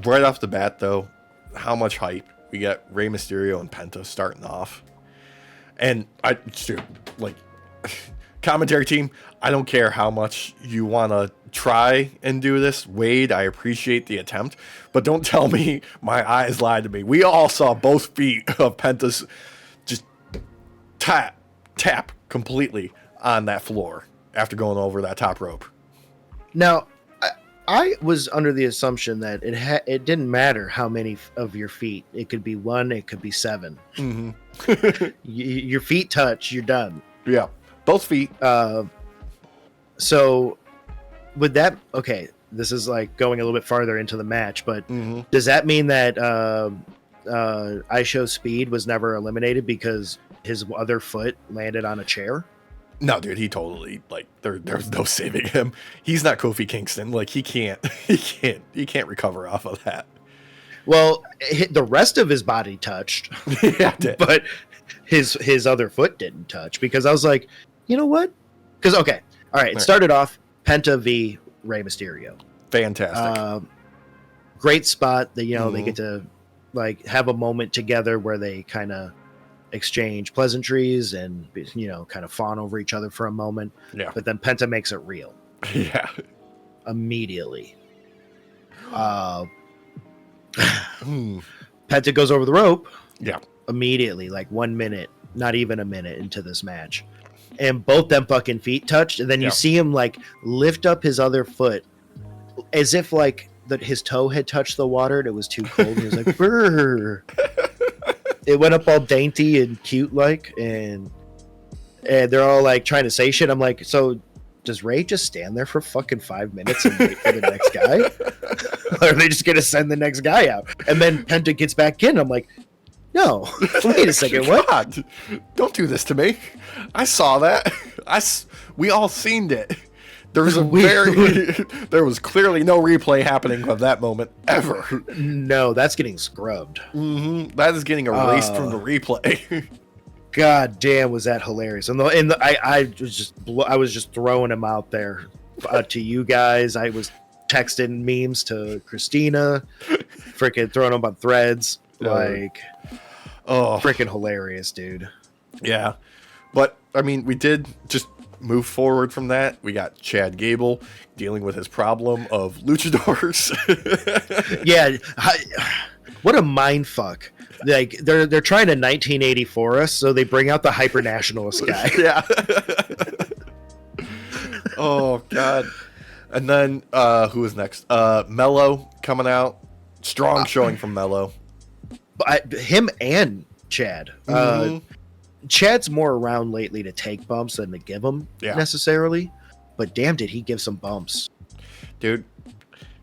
Right off the bat, though, how much hype. We got Rey Mysterio and Penta starting off. And commentary team, I don't care how much you want to try and do this. Wade, I appreciate the attempt, but don't tell me my eyes lied to me. We all saw both feet of Penta's just tap completely on that floor after going over that top rope. Now, I was under the assumption that it didn't matter how many of your feet. It could be 1, it could be 7. Mm-hmm. Your feet touch, you're done. Yeah, both feet. So with that, okay, this is like going a little bit farther into the match, but does that mean that I Show Speed was never eliminated because his other foot landed on a chair? No, dude, he totally, like, there's no saving him. He's not Kofi Kingston. Like, he can't recover off of that. Well, the rest of his body touched, yeah, but his other foot didn't touch, because I was like, you know what? Because, okay, all right, it started off Penta v. Rey Mysterio. Fantastic. Great spot that, they get to, like, have a moment together where they kind of exchange pleasantries and, kind of fawn over each other for a moment. Yeah. But then Penta makes it real. Yeah. Immediately. Penta goes over the rope. Yeah. Immediately, like 1 minute, not even a minute into this match. And both them fucking feet touched. And then you see him like lift up his other foot as if like his toe had touched the water and it was too cold. He was like, brr. It went up all dainty and cute like, and they're all like trying to say shit. I'm like, so does Ray just stand there for fucking 5 minutes and wait for the next guy? Or are they just going to send the next guy out? And then Penta gets back in. I'm like, no, wait a second. What? God, don't do this to me. I saw that. We all seen it. There was there was clearly no replay happening of that moment ever. No, that's getting scrubbed. That is getting erased from the replay. God damn, was that hilarious! I was just throwing him out there to you guys. I was texting memes to Christina, freaking throwing them on threads. Freaking hilarious, dude. Yeah, but I mean, we did just move forward from that. We got Chad Gable dealing with his problem of luchadors. Yeah, what a mind fuck. Like they're trying to 1984 us, so they bring out the hyper nationalist guy. Yeah. Oh god. And then who was next? Mello coming out. Strong showing from Mello. Him and Chad. Chad's more around lately to take bumps than to give them necessarily, but damn, did he give some bumps. Dude,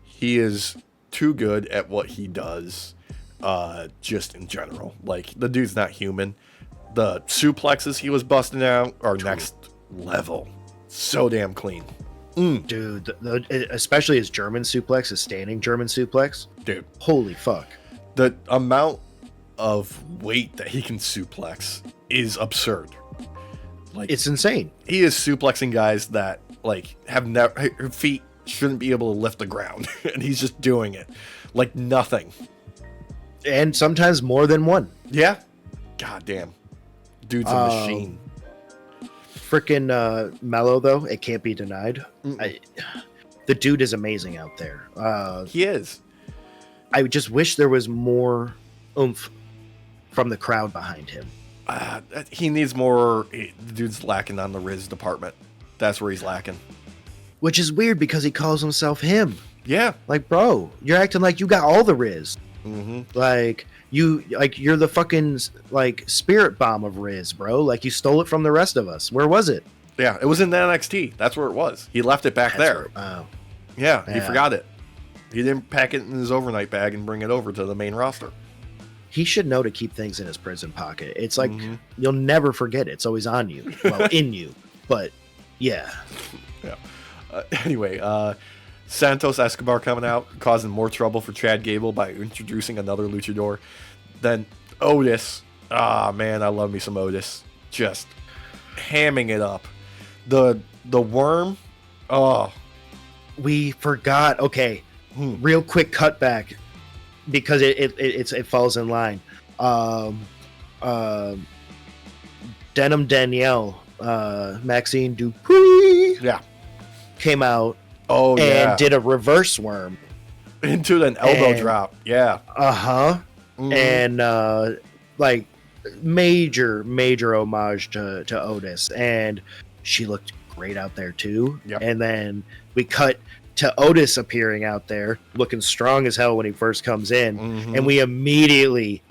he is too good at what he does, just in general. Like, the dude's not human. The suplexes he was busting out are next level. So damn clean. Dude, especially his German suplex, his standing German suplex. Dude. Holy fuck. The amount of weight that he can suplex is absurd. Like, it's insane. He is suplexing guys that like have never, her feet shouldn't be able to lift the ground, and he's just doing it like nothing. And sometimes more than one. Yeah. God damn. Dude's a machine. Freaking Mello though, it can't be denied. The dude is amazing out there. He is. I just wish there was more oomph from the crowd behind him. He needs more. The dude's lacking on the Riz department. That's where he's lacking. Which is weird because he calls himself him. Yeah. Like, bro, you're acting like you got all the Riz. Like you're the fucking like spirit bomb of Riz, bro. Like you stole it from the rest of us. Where was it? Yeah, it was in the NXT. That's where it was. He left it back there. Yeah, he forgot it. He didn't pack it in his overnight bag and bring it over to the main roster. He should know to keep things in his prison pocket. It's like you'll never forget it. It's always on you, well, in you. But Yeah. Yeah. Anyway, Santos Escobar coming out, causing more trouble for Chad Gable by introducing another luchador. Then Otis. Ah, man, I love me some Otis. Just hamming it up. The worm. Oh. We forgot. Okay. Real quick cutback because it falls in line. Denim Danielle, Maxine Dupree. Yeah. Came out. Oh, and did a reverse worm into an elbow drop. Yeah. And like major homage to Otis, and she looked great out there too. Yep. And then we cut to Otis appearing out there looking strong as hell when he first comes in, and we immediately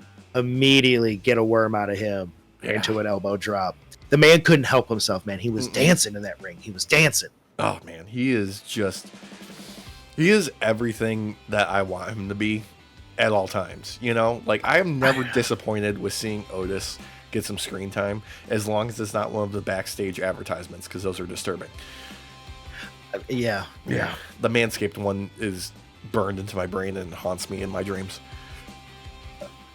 get a worm out of him into an elbow drop. The man couldn't help himself, man. He was dancing in that ring. He was dancing. Oh man, he is everything that I want him to be at all times. You know, like I am never disappointed with seeing Otis get some screen time, as long as it's not one of the backstage advertisements, because those are disturbing. Yeah. The Manscaped one is burned into my brain and haunts me in my dreams.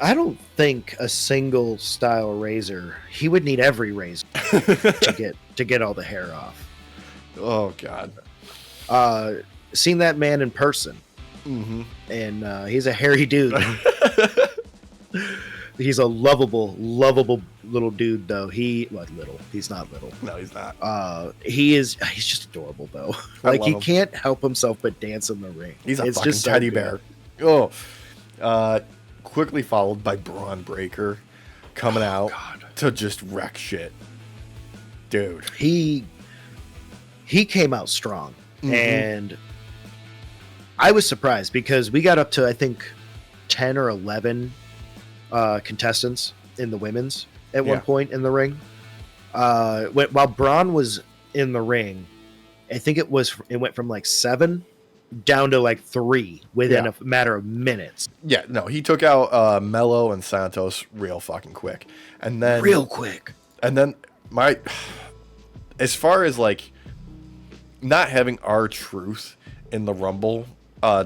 I don't think a single style razor. He would need every razor to get all the hair off. Oh God. Seen that man in person, and he's a hairy dude. He's a lovable little dude, though. He's not little. No, he's not. He's just adorable, though. Like he can't help himself but dance in the ring. He's a fucking teddy bear. Oh. Quickly followed by Braun Breaker coming out to just wreck shit. Dude. He came out strong, and I was surprised because we got up to, I think, 10 or 11 contestants in the women's at one point in the ring. While Braun was in the ring, I think it went from like 7 down to like 3 within a matter of minutes. Yeah, no, he took out Mello and Santos real fucking quick. And then as far as like not having R-Truth in the Rumble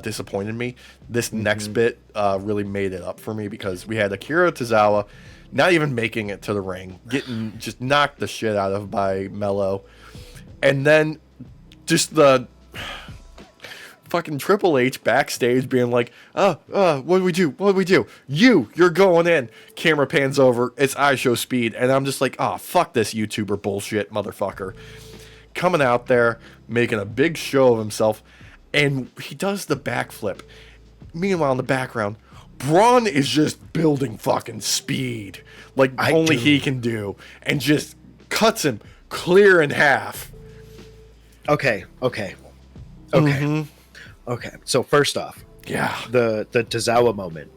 disappointed me. This next bit really made it up for me, because we had Akira Tozawa not even making it to the ring, getting just knocked the shit out of by Mello, and then just the fucking Triple H backstage being like, what do we do? You're going in. Camera pans over. It's iShow Speed. And I'm just like, fuck this YouTuber bullshit, motherfucker. Coming out there, making a big show of himself. And he does the backflip. Meanwhile, in the background, Braun is just building fucking speed. Like only he can do. And just cuts him clear in half. Okay. Okay, so first off, the Tozawa moment.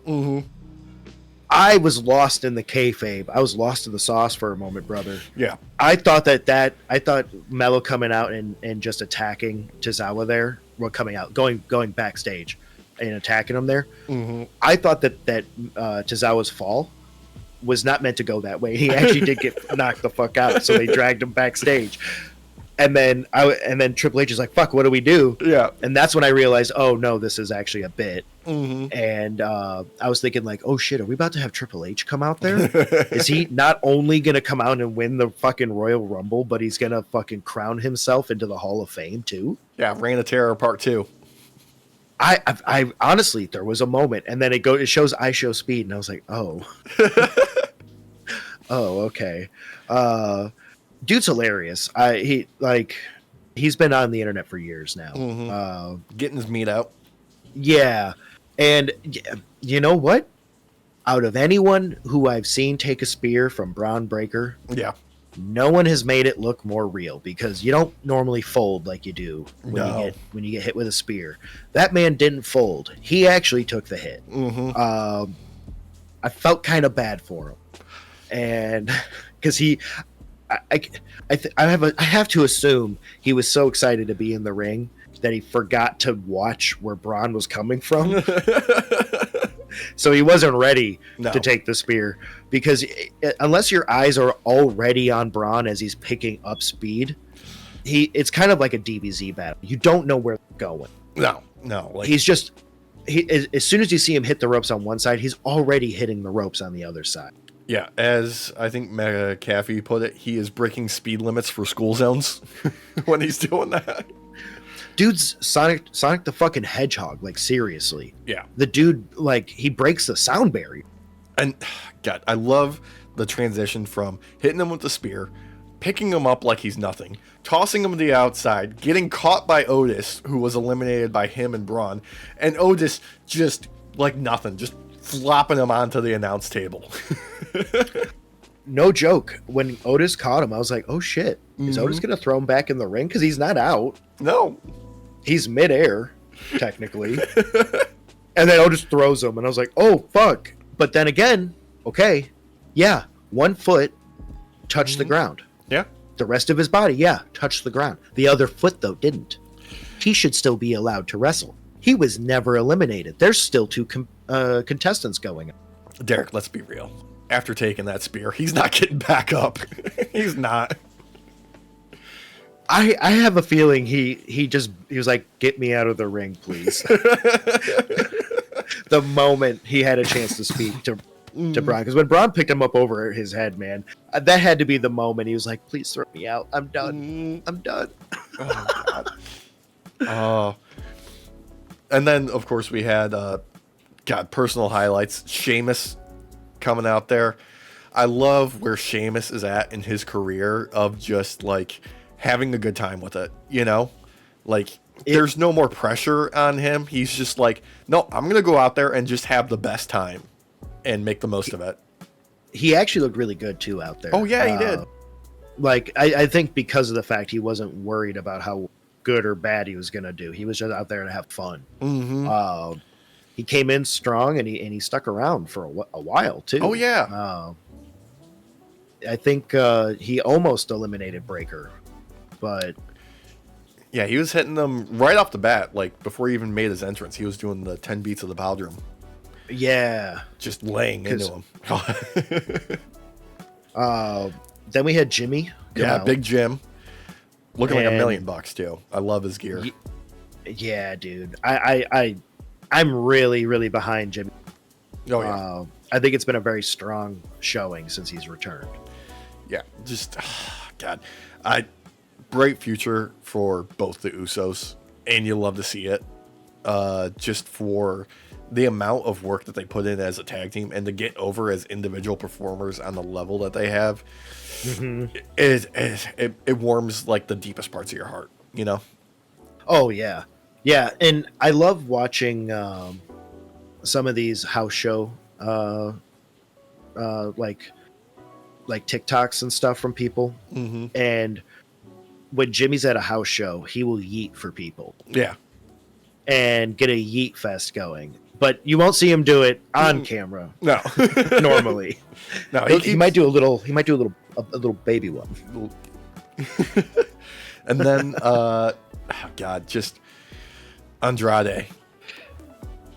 I was lost in the kayfabe. I was lost in the sauce for a moment, brother. Yeah, I thought I thought Mello coming out and just attacking Tozawa there, going backstage and attacking him there. I thought that Tozawa's fall was not meant to go that way. He actually did get knocked the fuck out, so they dragged him backstage. And then Triple H is like, fuck, what do we do? Yeah. And that's when I realized, oh no, this is actually a bit. And I was thinking like, oh shit, are we about to have Triple H come out there? Is he not only going to come out and win the fucking Royal Rumble, but he's going to fucking crown himself into the Hall of Fame too? Yeah, Reign of Terror Part 2. I honestly, there was a moment, and then it shows iShow Speed, and I was like, oh. Oh, okay. Dude's hilarious. He's been on the internet for years now. Getting his meat out. Yeah. And you know what? Out of anyone who I've seen take a spear from Braun Breaker, no one has made it look more real, because you don't normally fold like you do when you get hit with a spear. That man didn't fold. He actually took the hit. I felt kind of bad for him. And because I have to assume he was so excited to be in the ring that he forgot to watch where Braun was coming from. So he wasn't ready to take the spear, because unless your eyes are already on Braun as he's picking up speed, it's kind of like a DBZ battle. You don't know where they're going. No. Like, he's just as soon as you see him hit the ropes on one side, he's already hitting the ropes on the other side. Yeah, as I think McAfee put it, he is breaking speed limits for school zones when he's doing that. Dude's Sonic the fucking Hedgehog, like seriously. Yeah. The dude, like, he breaks the sound barrier. And God, I love the transition from hitting him with the spear, picking him up like he's nothing, tossing him to the outside, getting caught by Otis, who was eliminated by him and Braun, and Otis just like nothing, just flopping him onto the announce table. No joke. When Otis caught him, I was like, oh shit. Is Otis going to throw him back in the ring? Because he's not out. No. He's midair, technically. And then Otis throws him, and I was like, oh, fuck. But then again, okay, yeah, one foot touched the ground. Yeah. The rest of his body, yeah, touched the ground. The other foot, though, didn't. He should still be allowed to wrestle. He was never eliminated. There's still two contestants going on. Derek, let's be real. After taking that spear, he's not getting back up. He's not. I have a feeling he was like, get me out of the ring, please. The moment he had a chance to speak to Braun, because when Braun picked him up over his head, man, that had to be the moment he was like, please throw me out. I'm done. I'm done. Oh, God. And then, of course, we had personal highlights. Sheamus coming out there. I love where Sheamus is at in his career of just like having a good time with it, you know? Like, there's no more pressure on him. He's just like, no, I'm going to go out there and just have the best time and make the most of it. He actually looked really good, too, out there. Oh, yeah, he did. Like, I think because of the fact he wasn't worried about how good or bad he was going to do. He was just out there to have fun. Mm-hmm. He came in strong, and he stuck around for a while, too. Oh, yeah. I think he almost eliminated Breaker, but... Yeah, he was hitting them right off the bat. Like, before he even made his entrance, he was doing the 10 beats of the Baldrum. Yeah. Just laying into him. Then we had Jimmy come out. Big Jim. Looking like $1 million, too. I love his gear. Yeah, dude. I'm really, really behind Jimmy. Oh, yeah. I think it's been a very strong showing since he's returned. Yeah, just, God. Bright future for both the Usos, and you love to see it. Just for the amount of work that they put in as a tag team and to get over as individual performers on the level that they have, it warms like the deepest parts of your heart, you know? Oh, yeah. Yeah, and I love watching some of these house show like TikToks and stuff from people. And when Jimmy's at a house show, he will yeet for people. Yeah. And get a yeet fest going. But you won't see him do it on camera. No. Normally. No, he might do a little baby one. And then God, just Andrade.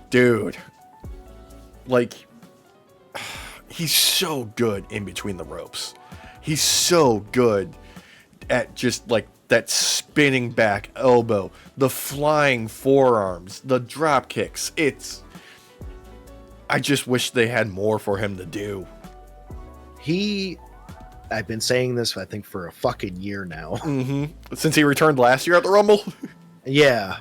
Dude. Like, he's so good in between the ropes. He's so good at just like that spinning back elbow, the flying forearms, the drop kicks. I just wish they had more for him to do. I've been saying this, I think, for a fucking year now. Since he returned last year at the Rumble? Yeah.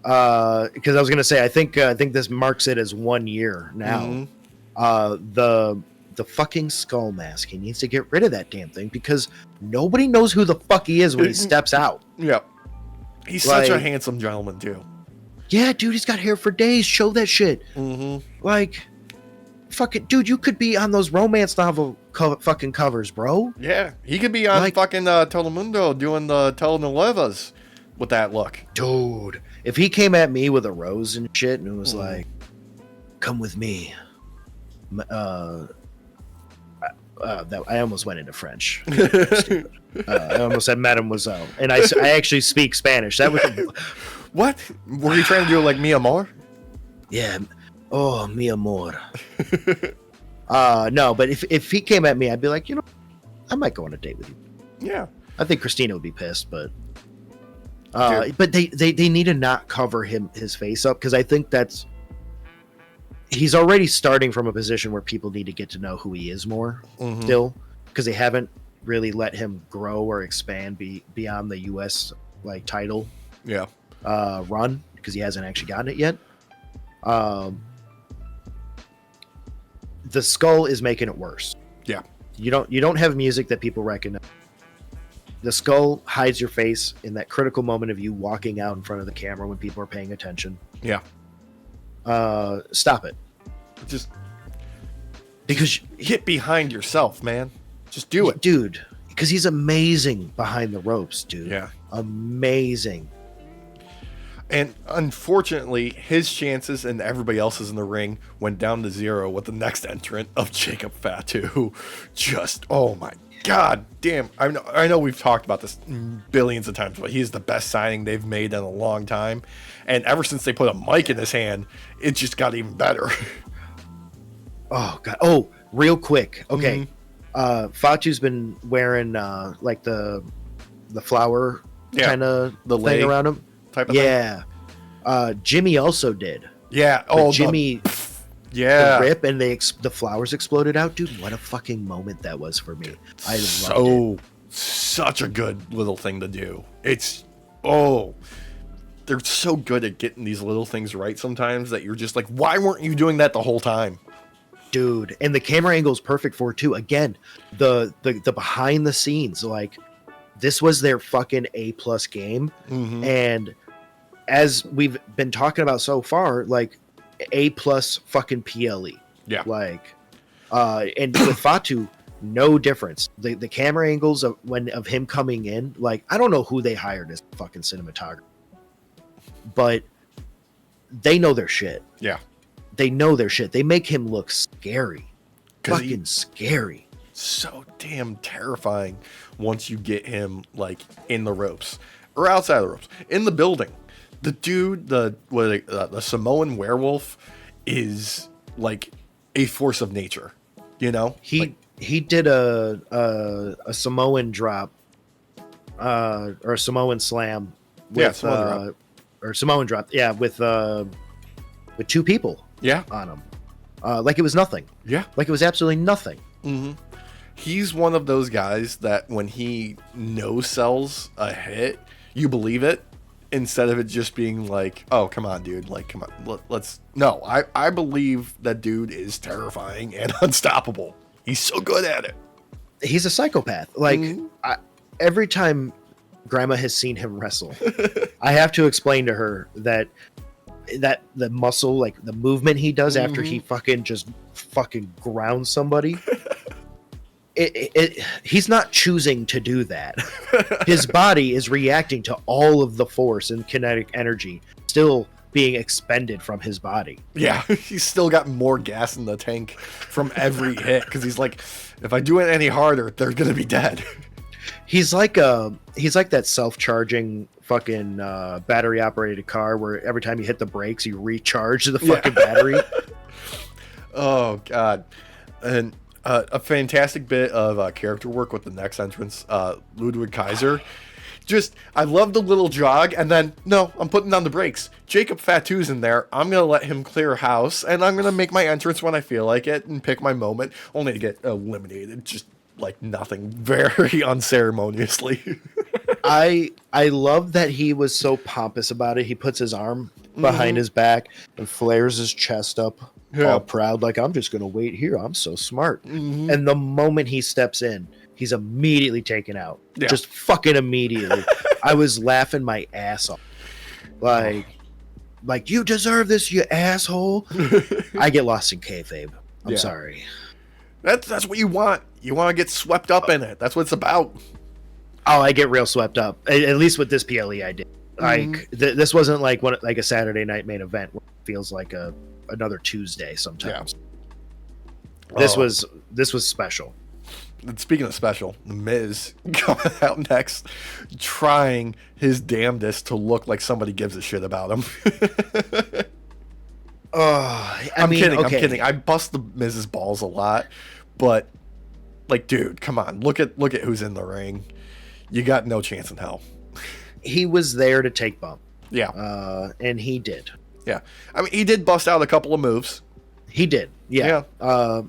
Because I was going to say, I think this marks it as 1 year now. The fucking skull mask. He needs to get rid of that damn thing because nobody knows who the fuck he is when he steps out. Yeah. He's such a handsome gentleman, too. Yeah, dude, he's got hair for days. Show that shit. Like, fucking, dude, you could be on those romance novel fucking covers, bro. Yeah, he could be on fucking Telemundo doing the telenovelas with that look. Dude, if he came at me with a rose and shit and it was like, come with me. I almost went into French. I almost said mademoiselle. And I actually speak Spanish. That was... What? Were you trying to do like mi amor? Yeah. Oh, mi amor. No, but if he came at me, I'd be like, I might go on a date with you. Yeah. I think Christina would be pissed, but... But they need to not cover his face up, because I think he's already starting from a position where people need to get to know who he is more still, because they haven't really let him grow or expand beyond the US title run, because he hasn't actually gotten it yet. The skull is making it worse. Yeah. You don't have music that people recognize. The skull hides your face in that critical moment of you walking out in front of the camera when people are paying attention. Yeah. Stop it. Just because get behind yourself, man. Just do it, dude. Because he's amazing behind the ropes, dude. Yeah, amazing. And unfortunately, his chances and everybody else's in the ring went down to zero with the next entrant of Jacob Fatu. Just, oh my god damn. I know we've talked about this billions of times, but he's the best signing they've made in a long time. And ever since they put a mic in his hand, it just got even better. Oh god. Oh, real quick. Okay. Fatu's been wearing the flower kind of the thing around him. Type of thing. Jimmy also did. Yeah. Oh, Jimmy. The rip and the flowers exploded out, dude. What a fucking moment that was for me. I loved it. Such a good little thing to do. They're so good at getting these little things right sometimes that you're just like, why weren't you doing that the whole time? Dude, and the camera angle is perfect for it too. Again, the behind the scenes, this was their fucking A+ game. And as we've been talking about so far, A+ fucking PLE. Yeah. And with Fatu, no difference. The camera angles of him coming in, I don't know who they hired as fucking cinematographer, but they know their shit. Yeah. They know their shit. They make him look scary. Fucking scary. So damn terrifying once you get him in the ropes or outside the ropes. In the building, the dude, the Samoan werewolf is a force of nature. You know? He did a Samoan drop or a Samoan slam with Samoan drop. Yeah, with two people. Yeah, on him, it was nothing. Yeah, it was absolutely nothing. He's one of those guys that when he no-sells a hit, you believe it instead of it just being oh, come on, dude, come on, let's. No, I believe that dude is terrifying and unstoppable. He's so good at it. He's a psychopath. Every time Grandma has seen him wrestle, I have to explain to her that the muscle, the movement he does after he fucking grounds somebody, he's not choosing to do that. His body is reacting to all of the force and kinetic energy still being expended from his body. Yeah, he's still got more gas in the tank from every hit because he's if I do it any harder, they're gonna be dead. He's like that self-charging fucking battery operated car where every time you hit the brakes you recharge the fucking battery. Oh god. And a fantastic bit of character work with the next entrance, Ludwig Kaiser. I love the little jog, and then no, I'm putting down the brakes. Jacob Fatu's in there. I'm gonna let him clear house, and I'm gonna make my entrance when I feel like it and pick my moment, only to get eliminated. Just nothing, very unceremoniously. I love that he was so pompous about it. He puts his arm behind his back and flares his chest up, all proud, I'm just gonna wait here. I'm so smart. And the moment he steps in, he's immediately taken out. Yeah. Just fucking immediately. I was laughing my ass off. You deserve this, you asshole. I get lost in kayfabe. I'm sorry. That's what you want. You want to get swept up in it. That's what it's about. Oh, I get real swept up. At least with this PLE, I did. This wasn't a Saturday night main event where it feels like another Tuesday sometimes. Yeah. This was special. And speaking of special, The Miz coming out next, trying his damnedest to look like somebody gives a shit about him. I'm kidding. I bust the Miz's balls a lot, but dude, come on, look at who's in the ring. You got no chance in hell. he was there to take bump. Yeah. And he did. Yeah. I mean, he did bust out a couple of moves. He did. Yeah.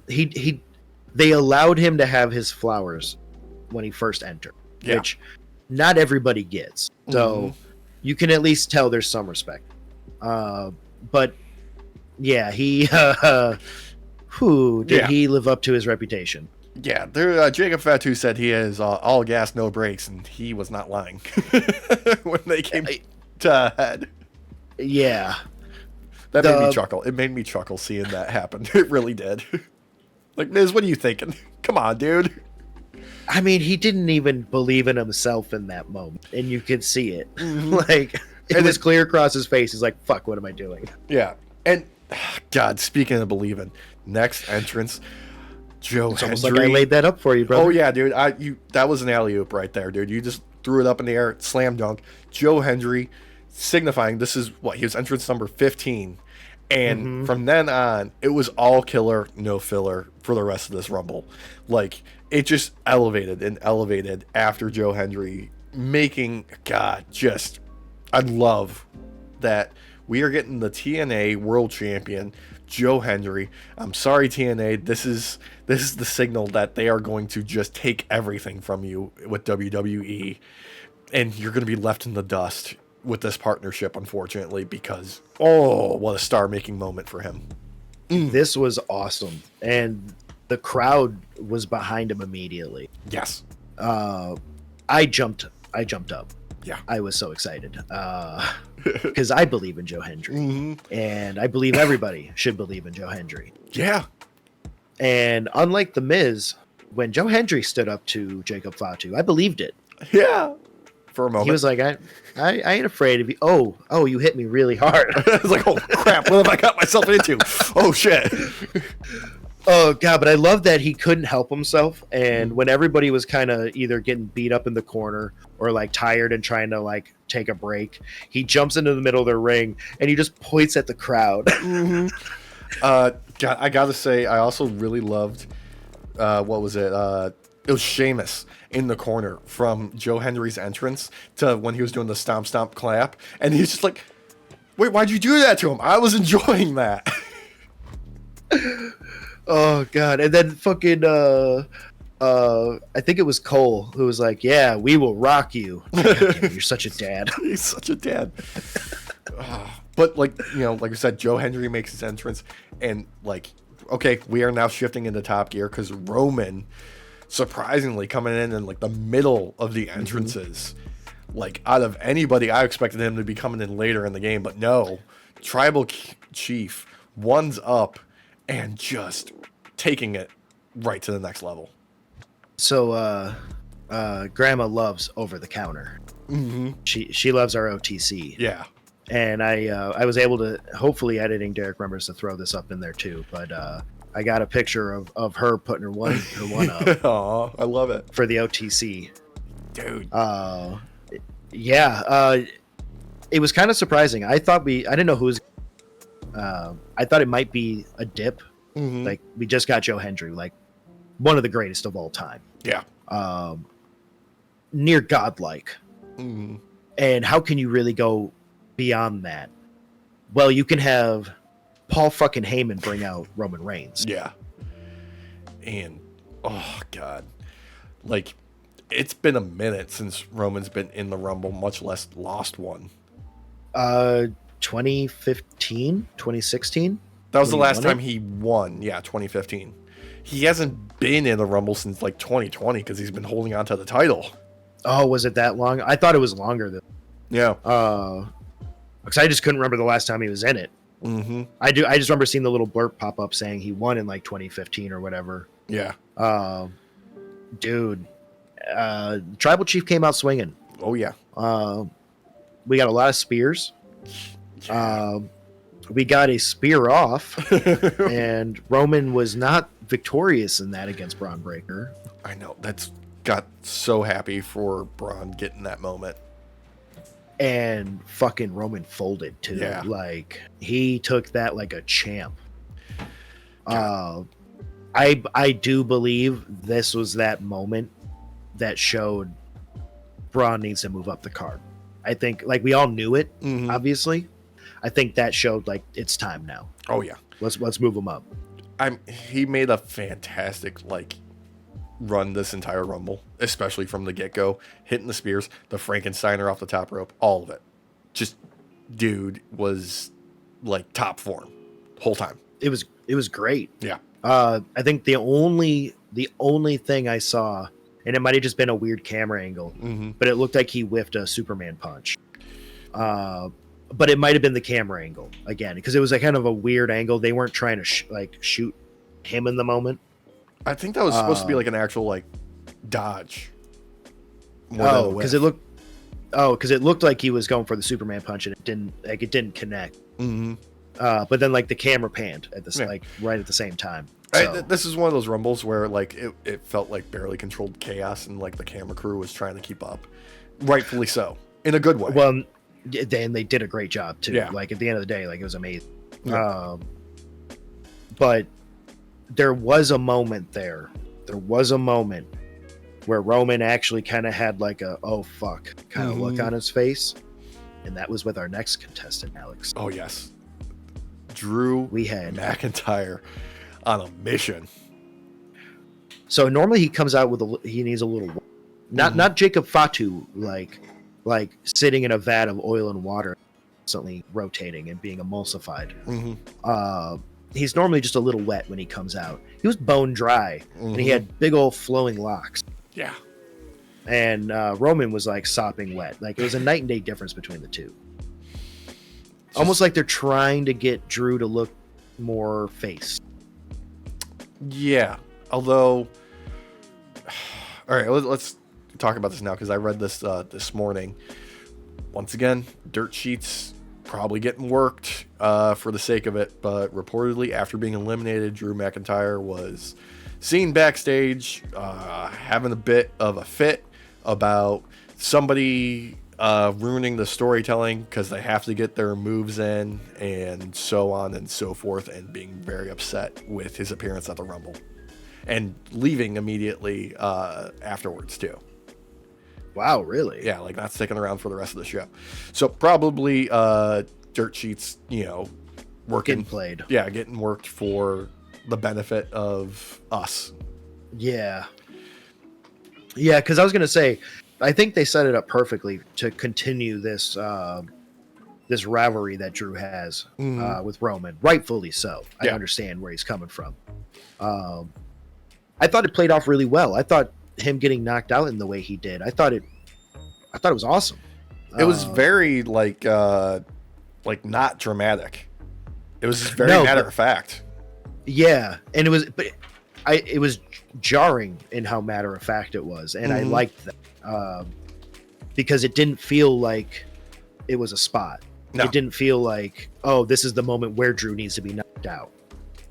They allowed him to have his flowers when he first entered, which not everybody gets. So you can at least tell there's some respect. But yeah, he he live up to his reputation? Yeah, Jacob Fatu said he has all gas, no brakes, and he was not lying when they came to head. Yeah. That made me chuckle. It made me chuckle seeing that happen. It really did. Like, Miz, what are you thinking? Come on, dude. I mean, he didn't even believe in himself in that moment, and you could see it. Like, it was clear across his face. He's like, fuck, what am I doing? Yeah. And, God, speaking of believing, next entrance, Joe Hendry. Almost like I laid that up for you, brother. Oh, yeah, dude. That was an alley-oop right there, dude. You just threw it up in the air, slam dunk. Joe Hendry, signifying this is what, he was entrance number 15. And from then on, it was all killer, no filler for the rest of this Rumble. Like, it just elevated and elevated after Joe Hendry making, God, just, I love that we are getting the TNA World Champion, Joe Hendry. I'm sorry, TNA. This is the signal that they are going to just take everything from you with WWE, and you're going to be left in the dust with this partnership, unfortunately, because what a star-making moment for him. This was awesome, and the crowd was behind him immediately. Yes. I jumped up. Yeah. I was so excited because I believe in Joe Hendry, and I believe everybody should believe in Joe Hendry. Yeah. And unlike The Miz, when Joe Hendry stood up to Jacob Fatu, I believed it. Yeah. For a moment. He was like, I ain't afraid of you. Oh, you hit me really hard. I was like, oh, crap. What have I got myself into? Oh, shit. Oh, God. But I love that he couldn't help himself. And when everybody was kind of either getting beat up in the corner or like tired and trying to like take a break, he jumps into the middle of the ring and he just points at the crowd. God, I got to say, I also really loved, what was it? It was Sheamus in the corner from Joe Hendry's entrance to when he was doing the stomp, stomp, clap. And he's just like, wait, why'd you do that to him? I was enjoying that. Oh, God. And then fucking, I think it was Cole who was like, yeah, we will rock you. Damn, you're such a dad. He's such a dad. But, like, you know, like I said, Joe Hendry makes his entrance. And, like, okay, we are now shifting into Top Gear because Roman, surprisingly, coming in like the middle of the entrances. Like, out of anybody, I expected him to be coming in later in the game. But no, Tribal Chief, one's up and just taking it right to the next level. So, Grandma loves over the counter. She loves our OTC. Yeah. And I was able to, hopefully editing Derek remembers to throw this up in there too, but I got a picture of her putting her one up. Aw, I love it. For the OTC. Dude. Yeah. It was kind of surprising. I didn't know who was, I thought it might be a dip. Like, we just got Joe Hendry, like one of the greatest of all time. Yeah. Near godlike. And how can you really go beyond that? Well, you can have Paul fucking Heyman bring out Roman Reigns. Yeah. And, oh, God. Like, it's been a minute since Roman's been in the Rumble, much less lost one. 2015? 2016? That was the last time he won. Yeah, 2015. He hasn't been in the Rumble since, like, 2020 because he's been holding on to the title. Oh, was it that long? I thought it was longer than. Yeah. Because I just couldn't remember the last time he was in it. I just remember seeing the little blurb pop up saying he won in like 2015 or whatever. Yeah. Dude, Tribal Chief came out swinging. Oh yeah. We got a lot of spears. We got a spear off, and Roman was not victorious in that against Braun Breaker. I know. Got so happy for Braun getting that moment. And fucking Roman folded too. Yeah. Like, he took that like a champ. I do believe this was that moment that showed Braun needs to move up the card. I think like we all knew it, obviously. I think that showed like it's time now. Oh yeah, let's move him up. He made a fantastic run this entire Rumble, especially from the get-go, hitting the spears, the Frankensteiner off the top rope, all of it. Just dude was like top form whole time. It was great. Yeah. I think the only thing I saw, and it might have just been a weird camera angle, but it looked like he whiffed a Superman punch. But it might have been the camera angle again, because it was a kind of a weird angle. They weren't trying to shoot him in the moment. I think that was supposed to be like an actual dodge. Because it looked like he was going for the Superman punch, and it didn't connect. But then the camera panned at this right at the same time. So. This is one of those Rumbles where it felt like barely controlled chaos, and the camera crew was trying to keep up, rightfully so, in a good way. Well, then they did a great job too. Yeah. At the end of the day, it was amazing. Yeah. But there was a moment there. There was a moment where Roman actually kind of had a oh fuck kind of look on his face, and that was with our next contestant, Alex. Oh yes, Drew McIntyre on a mission. So normally he comes out with he needs a little, not Jacob Fatu like sitting in a vat of oil and water, constantly rotating and being emulsified. He's normally just a little wet when he comes out. He was bone dry, and he had big old flowing locks. Yeah. And Roman was sopping wet. It was a night and day difference between the two. Almost like they're trying to get Drew to look more face. Yeah. Although, all right, let's talk about this now, because I read this this morning. Once again, dirt sheets probably getting worked for the sake of it, but reportedly after being eliminated, Drew McIntyre was seen backstage having a bit of a fit about somebody ruining the storytelling because they have to get their moves in, and so on and so forth, and being very upset with his appearance at the Rumble and leaving immediately afterwards too. Wow, really? Yeah, not sticking around for the rest of the show. So probably dirt sheets, working. Getting played. Yeah, getting worked for the benefit of us. Yeah. Yeah, because I was going to say, I think they set it up perfectly to continue this this rivalry that Drew has with Roman. Rightfully so. I understand where he's coming from. I thought it played off really well. I thought him getting knocked out in the way he did, I thought it was awesome. It was very not dramatic. It was very matter of fact. Yeah, and it was jarring in how matter of fact it was, and I liked that because it didn't feel like it was a spot. No. It didn't feel like, oh, this is the moment where Drew needs to be knocked out.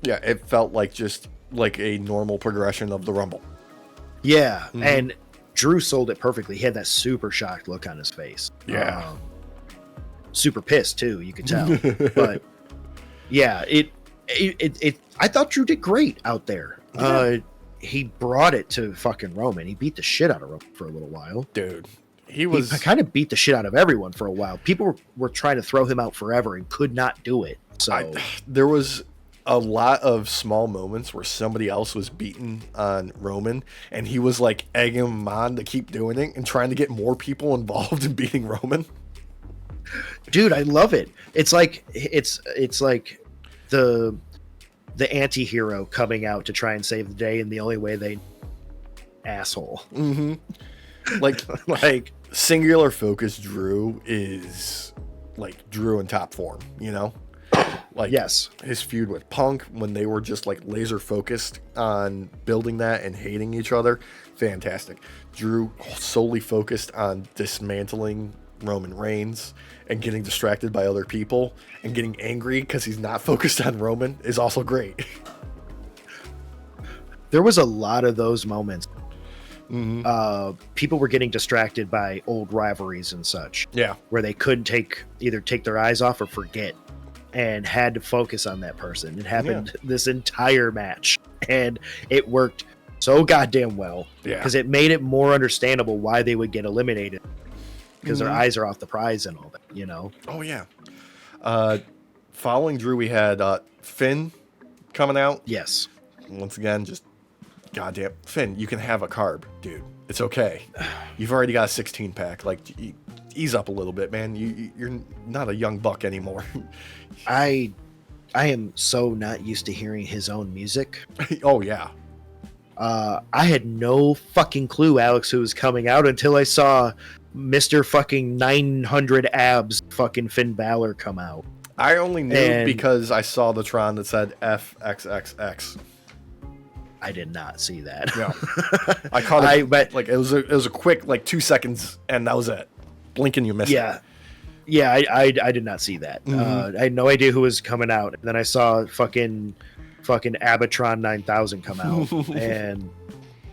Yeah, it felt like just a normal progression of the Rumble. Yeah, and Drew sold it perfectly. He had that super shocked look on his face. Yeah. Super pissed too, you could tell. But yeah, it I thought Drew did great out there. Yeah. He brought it to fucking Roman. He beat the shit out of Roman for a little while. Dude, he kind of beat the shit out of everyone for a while. People were trying to throw him out forever and could not do it. So there was a lot of small moments where somebody else was beating on Roman, and he was egging him on to keep doing it and trying to get more people involved in beating Roman. Dude, I love it. It's like the anti-hero coming out to try and save the day in the only way they asshole. Singular focus Drew is Drew in top form, yes, his feud with Punk, when they were just laser focused on building that and hating each other, fantastic. Drew solely focused on dismantling Roman Reigns and getting distracted by other people and getting angry because he's not focused on Roman is also great. There was a lot of those moments. People were getting distracted by old rivalries and such. Yeah, where they couldn't either take their eyes off or forget, and had to focus on that person. It happened this entire match, and it worked so goddamn well. Yeah, because it made it more understandable why they would get eliminated. because their eyes are off the prize and all that, you know? Oh, yeah. Following Drew, we had Finn coming out. Yes. Once again, just goddamn. Finn, you can have a carb, dude. It's okay. You've already got a 16-pack. Like, ease up a little bit, man. You're not a young buck anymore. I am so not used to hearing his own music. Oh, yeah. I had no fucking clue Alex who was coming out until I saw Mr. fucking 900 abs fucking Finn Balor come out. I only knew because I saw the Tron that said FXXX. I did not see that. Yeah. I caught it. But like it was a quick like 2 seconds, and that was it. Blink and you missed it. Yeah. I did not see that. I had no idea who was coming out. And then I saw fucking Abatron 9000 come out, and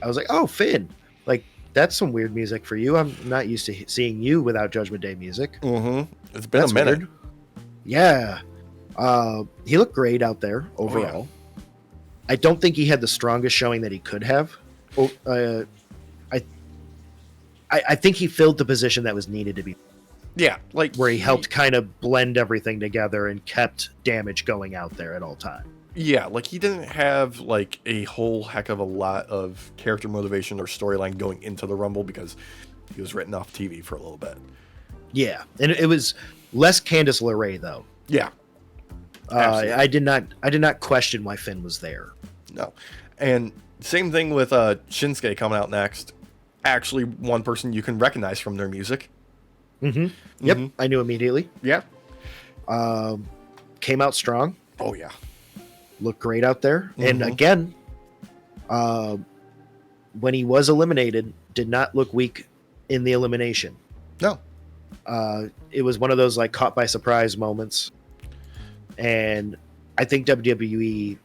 I was like, oh, Finn, like that's some weird music for you. I'm not used to seeing you without Judgment Day music. It's been a minute. Weird. Yeah. He looked great out there overall. Oh, yeah. I don't think he had the strongest showing that he could have. I think he filled the position that was needed to be. Yeah, like where he helped kind of blend everything together and kept Damage going out there at all times. Yeah, like he didn't have like a whole heck of a lot of character motivation or storyline going into the Rumble because he was written off TV for a little bit. Yeah, and it was less Candice LeRae though. Yeah, I did not question why Finn was there. No, and same thing with Shinsuke coming out next. Actually, one person you can recognize from their music. Yep, I knew immediately. Yeah, came out strong. Oh yeah. Looked great out there. And again, when he was eliminated, did not look weak in the elimination. No. It was one of those like caught by surprise moments. And I think WWE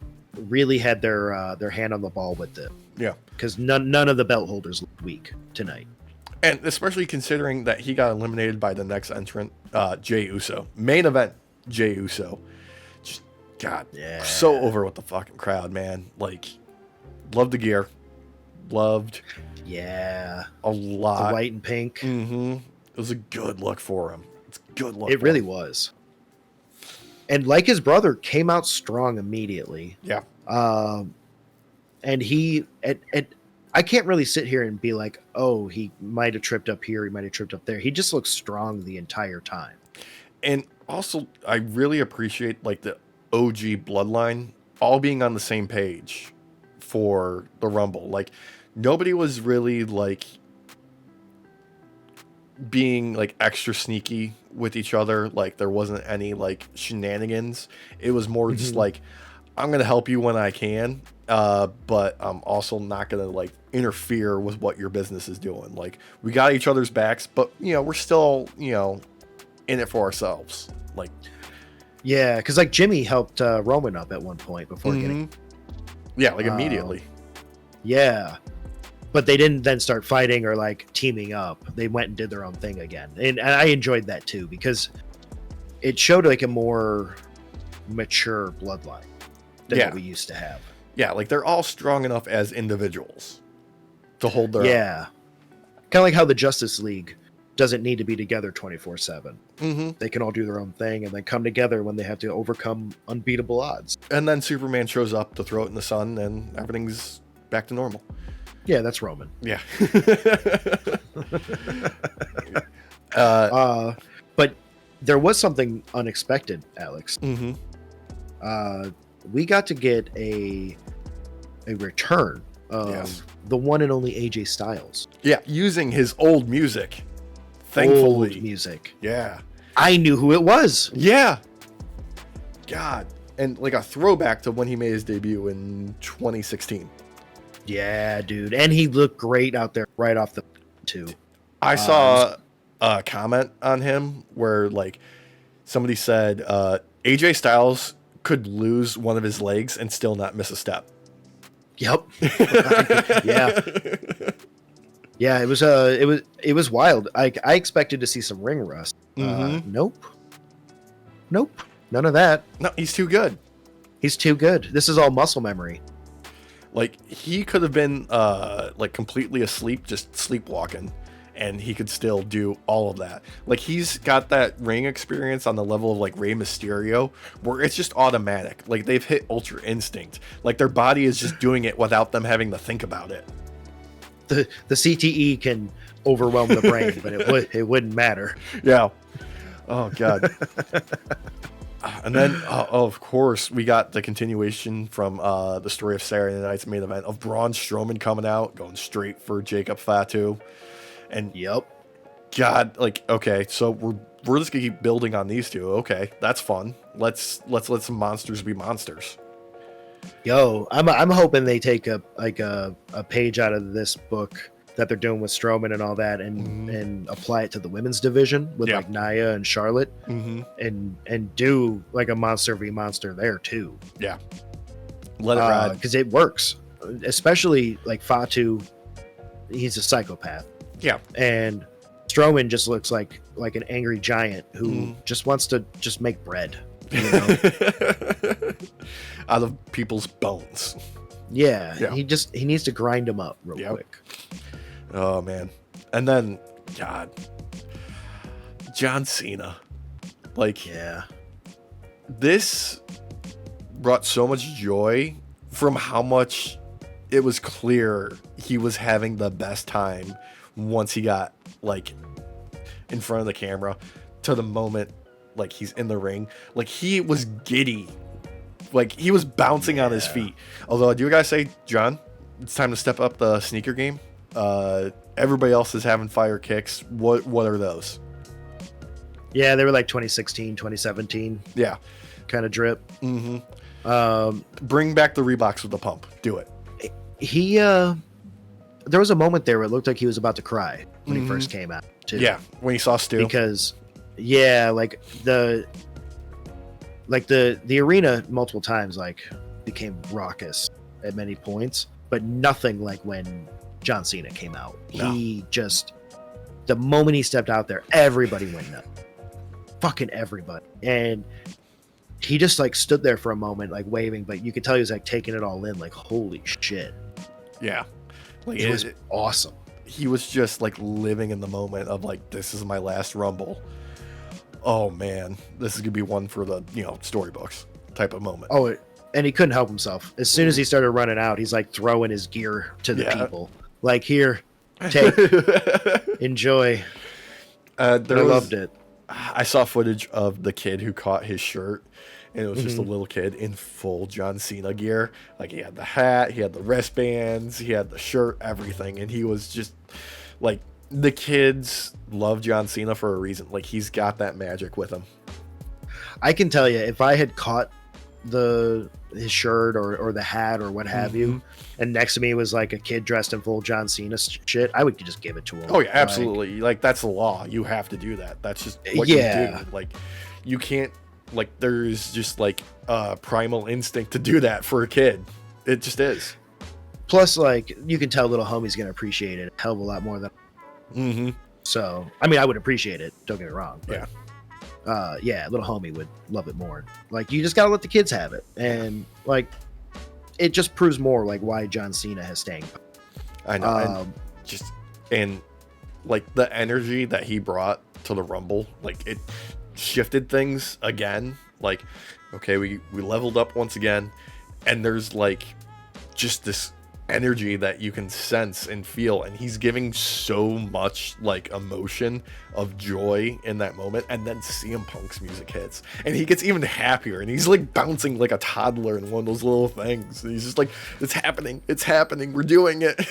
really had their hand on the ball with it. Yeah. Because none of the belt holders looked weak tonight. And especially considering that he got eliminated by the next entrant, Jey Uso. Main event, Jey Uso. God, yeah. So over with the fucking crowd, man. Like, loved the gear. Loved. Yeah. A lot. The white and pink. It was a good look for him. It's a good look. It really was. And like his brother, came out strong immediately. Yeah. And he, I can't really sit here and be like, oh, he might have tripped up here, he might have tripped up there. He just looks strong the entire time. And also, I really appreciate like the OG bloodline all being on the same page for the Rumble. Like nobody was really like being like extra sneaky with each other. Like there wasn't any like shenanigans. It was more just like, I'm gonna help you when I can, but I'm also not gonna like interfere with what your business is doing. Like we got each other's backs, but you know we're still in it for ourselves. Like. Yeah, because like Jimmy helped Roman up at one point before getting. Yeah, like immediately. Yeah, but they didn't then start fighting or like teaming up. They went and did their own thing again, and I enjoyed that too because it showed like a more mature bloodline than what we used to have. Yeah, like they're all strong enough as individuals to hold their own. Kind of like how the Justice League doesn't need to be together 24/7. They can all do their own thing and then come together when they have to overcome unbeatable odds. And then Superman shows up to throw it in the sun and everything's back to normal. Yeah, that's Roman. Yeah. But there was something unexpected, Alex. We got to get a return of the one and only AJ Styles. Yeah, using his old music. Thankfully. Old music. Yeah. I knew who it was. Yeah. God. And like a throwback to when he made his debut in 2016. Yeah, dude. And he looked great out there right off the too. I saw a comment on him where like somebody said AJ Styles could lose one of his legs and still not miss a step. Yep. Yeah. Yeah, it was wild. I expected to see some ring rust. Nope. None of that. No, he's too good. He's too good. This is all muscle memory. Like he could have been like completely asleep, just sleepwalking, and he could still do all of that. Like, he's got that ring experience on the level of like Rey Mysterio, where it's just automatic. Like, they've hit Ultra Instinct. Like, their body is just doing it without them having to think about it. The CTE can overwhelm the brain, but it wouldn't matter. Yeah. Oh God. And then, of course, we got the continuation from the story of Saturday night's main event of Braun Strowman coming out, going straight for Jacob Fatu. And yep. God, like, okay, so we're just gonna keep building on these two. Okay, that's fun. Let's let some monsters be monsters. Yo, I'm hoping they take a page out of this book that they're doing with Strowman and all that, and apply it to the womenens division with like Nia and Charlotte, and do like a monster v monster there too. Yeah, let it ride, because it works. Especially like Fatu, he's a psychopath. Yeah, and Strowman just looks like an angry giant who just wants to just make bread, you know? Out of people's bones. Yeah, he needs to grind them up real quick. Oh man. And then, God, John Cena, like, this brought so much joy from how much it was clear he was having the best time once he got like in front of the camera, to the moment like he's in the ring. Like, he was giddy, like he was bouncing on his feet. Although I do gotta say, John, it's time to step up the sneaker game. Everybody else is having fire kicks. What are those? Yeah, they were like 2016, 2017. Yeah, kind of drip. Bring back the Reeboks with the pump. Do it. He there was a moment there where it looked like he was about to cry when he first came out too. Yeah, when he saw Stu. Because like the arena multiple times like became raucous at many points, but nothing like when John Cena came out. No. He just, the moment he stepped out there, everybody went nuts. Fucking everybody. And he just like stood there for a moment, like waving, but you could tell he was like taking it all in, like, holy shit. Yeah. Like, it was awesome. He was just like living in the moment of like, this is my last Rumble. Oh man, this is gonna be one for the, storybooks type of moment. Oh, and he couldn't help himself. As soon as he started running out, he's like throwing his gear to the people. Like, here, take, enjoy. I loved it. I saw footage of the kid who caught his shirt, and it was just a little kid in full John Cena gear. Like, he had the hat, he had the wristbands, he had the shirt, everything. And he was just like, the kids love John Cena for a reason. Like, he's got that magic with him. I can tell you, if I had caught his shirt or the hat or what have you, and next to me was like a kid dressed in full John Cena shit, I would just give it to him. Oh yeah, absolutely. Like, that's the law. You have to do that. That's just what you do. Like, you can't, like, there's just like a primal instinct to do that for a kid. It just is. Plus, like, you can tell little homie's gonna appreciate it a hell of a lot more than so I mean, I would appreciate it, don't get me wrong, but little homie would love it more. Like, you just gotta let the kids have it, and like, it just proves more like why John Cena has staying power. I know. And like, the energy that he brought to the Rumble, like, it shifted things again. Like, okay, we leveled up once again, and there's like just this energy that you can sense and feel, and he's giving so much like emotion of joy in that moment. And then CM Punk's music hits and he gets even happier, and he's like bouncing like a toddler in one of those little things, and he's just like, it's happening, we're doing it.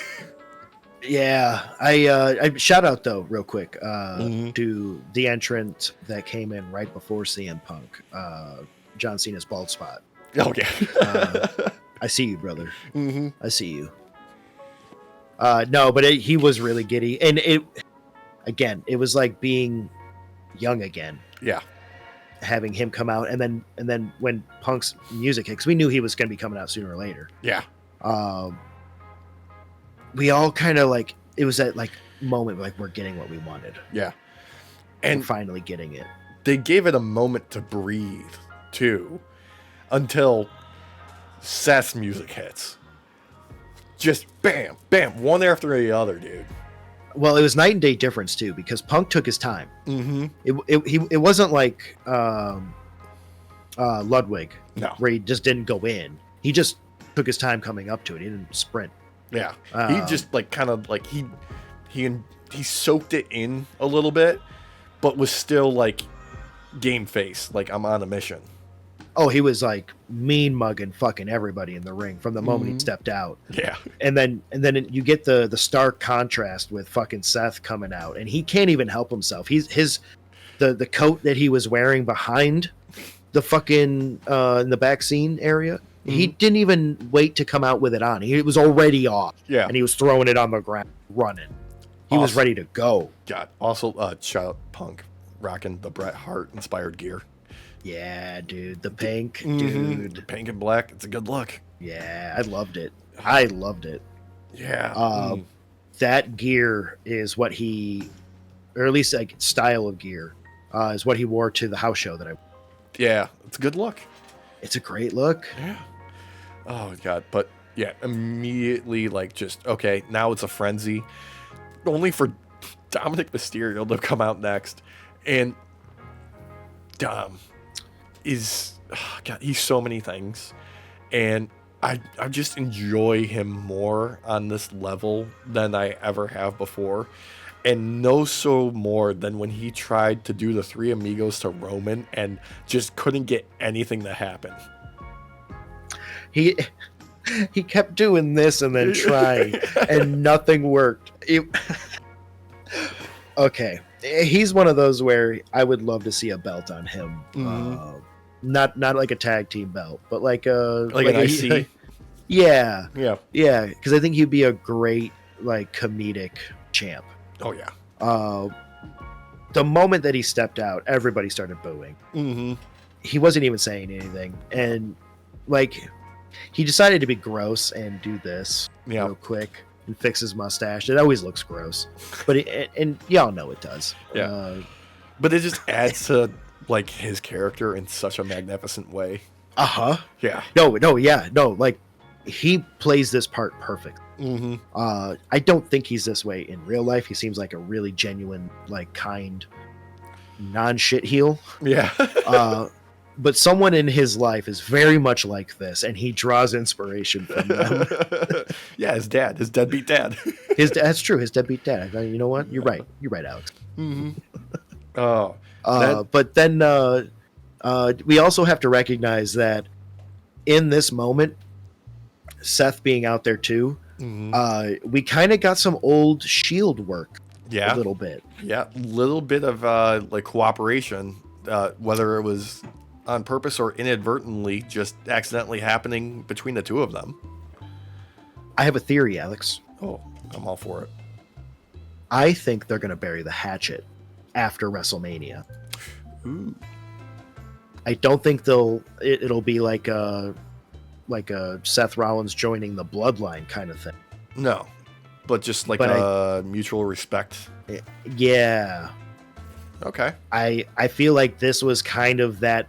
I shout out though real quick to the entrant that came in right before CM Punk, John Cena's bald spot. Okay. I see you, brother. I see you. No, but he was really giddy, and it was like being young again. Yeah, having him come out, and then when Punk's music hit, because we knew he was going to be coming out sooner or later. Yeah. We all kind of like, it was that like moment like, we're getting what we wanted. Yeah, and we're finally getting it. They gave it a moment to breathe too, until Seth's music hits. Just bam, bam, one after the other, dude. Well, it was night and day difference too, because Punk took his time. Mm-hmm. It wasn't like Ludwig, No. where he just didn't go in. He just took his time coming up to it. He didn't sprint. Yeah, he just like kind of like he soaked it in a little bit, but was still like game face, like I'm on a mission. Oh, he was like mean mugging fucking everybody in the ring from the moment he stepped out. Yeah, and then you get the stark contrast with fucking Seth coming out, and he can't even help himself. The coat that he was wearing behind the fucking in the back scene area. He didn't even wait to come out with it on. He was already off. Yeah. And he was throwing it on the ground, running. He was ready to go. God. Also, shout out Punk rocking the Bret Hart inspired gear. Yeah, dude. The pink, dude. The pink and black. It's a good look. Yeah, I loved it. Yeah. That gear is what he, or at least like style of gear, is what he wore to the house show that I. Yeah, it's a good look. It's a great look. Yeah. Oh God, but yeah, immediately like just okay. Now it's a frenzy, only for Dominic Mysterio to come out next, and Dom is God. He's so many things, and I just enjoy him more on this level than I ever have before, and no so more than when he tried to do the Three Amigos to Roman and just couldn't get anything to happen. He kept doing this and then trying, and nothing worked. Okay, he's one of those where I would love to see a belt on him. Not like a tag team belt, but like an IC. Yeah, because I think he'd be a great like comedic champ. Oh yeah. The moment that he stepped out, everybody started booing. He wasn't even saying anything, and like he decided to be gross and do this real quick and fix his mustache. It always looks gross, but and y'all know it does. Yeah, but it just adds to like his character in such a magnificent way. Yeah. No. Like he plays this part perfect. I don't think he's this way in real life. He seems like a really genuine, like kind, non-shit heel. Yeah. But someone in his life is very much like this, and he draws inspiration from them. Yeah, his deadbeat dad. That's true. His deadbeat dad. You know what? You're right, Alex. But then we also have to recognize that in this moment, Seth being out there too, we kind of got some old Shield work. Yeah, a little bit. Yeah, little bit of like cooperation, whether it was on purpose or inadvertently, just accidentally happening between the two of them. I have a theory, Alex. Oh, I'm all for it. I think they're going to bury the hatchet after WrestleMania. Ooh. I don't think it'll be like a Seth Rollins joining the Bloodline kind of thing. No, but just like a mutual respect. Yeah. Okay. I feel like this was kind of that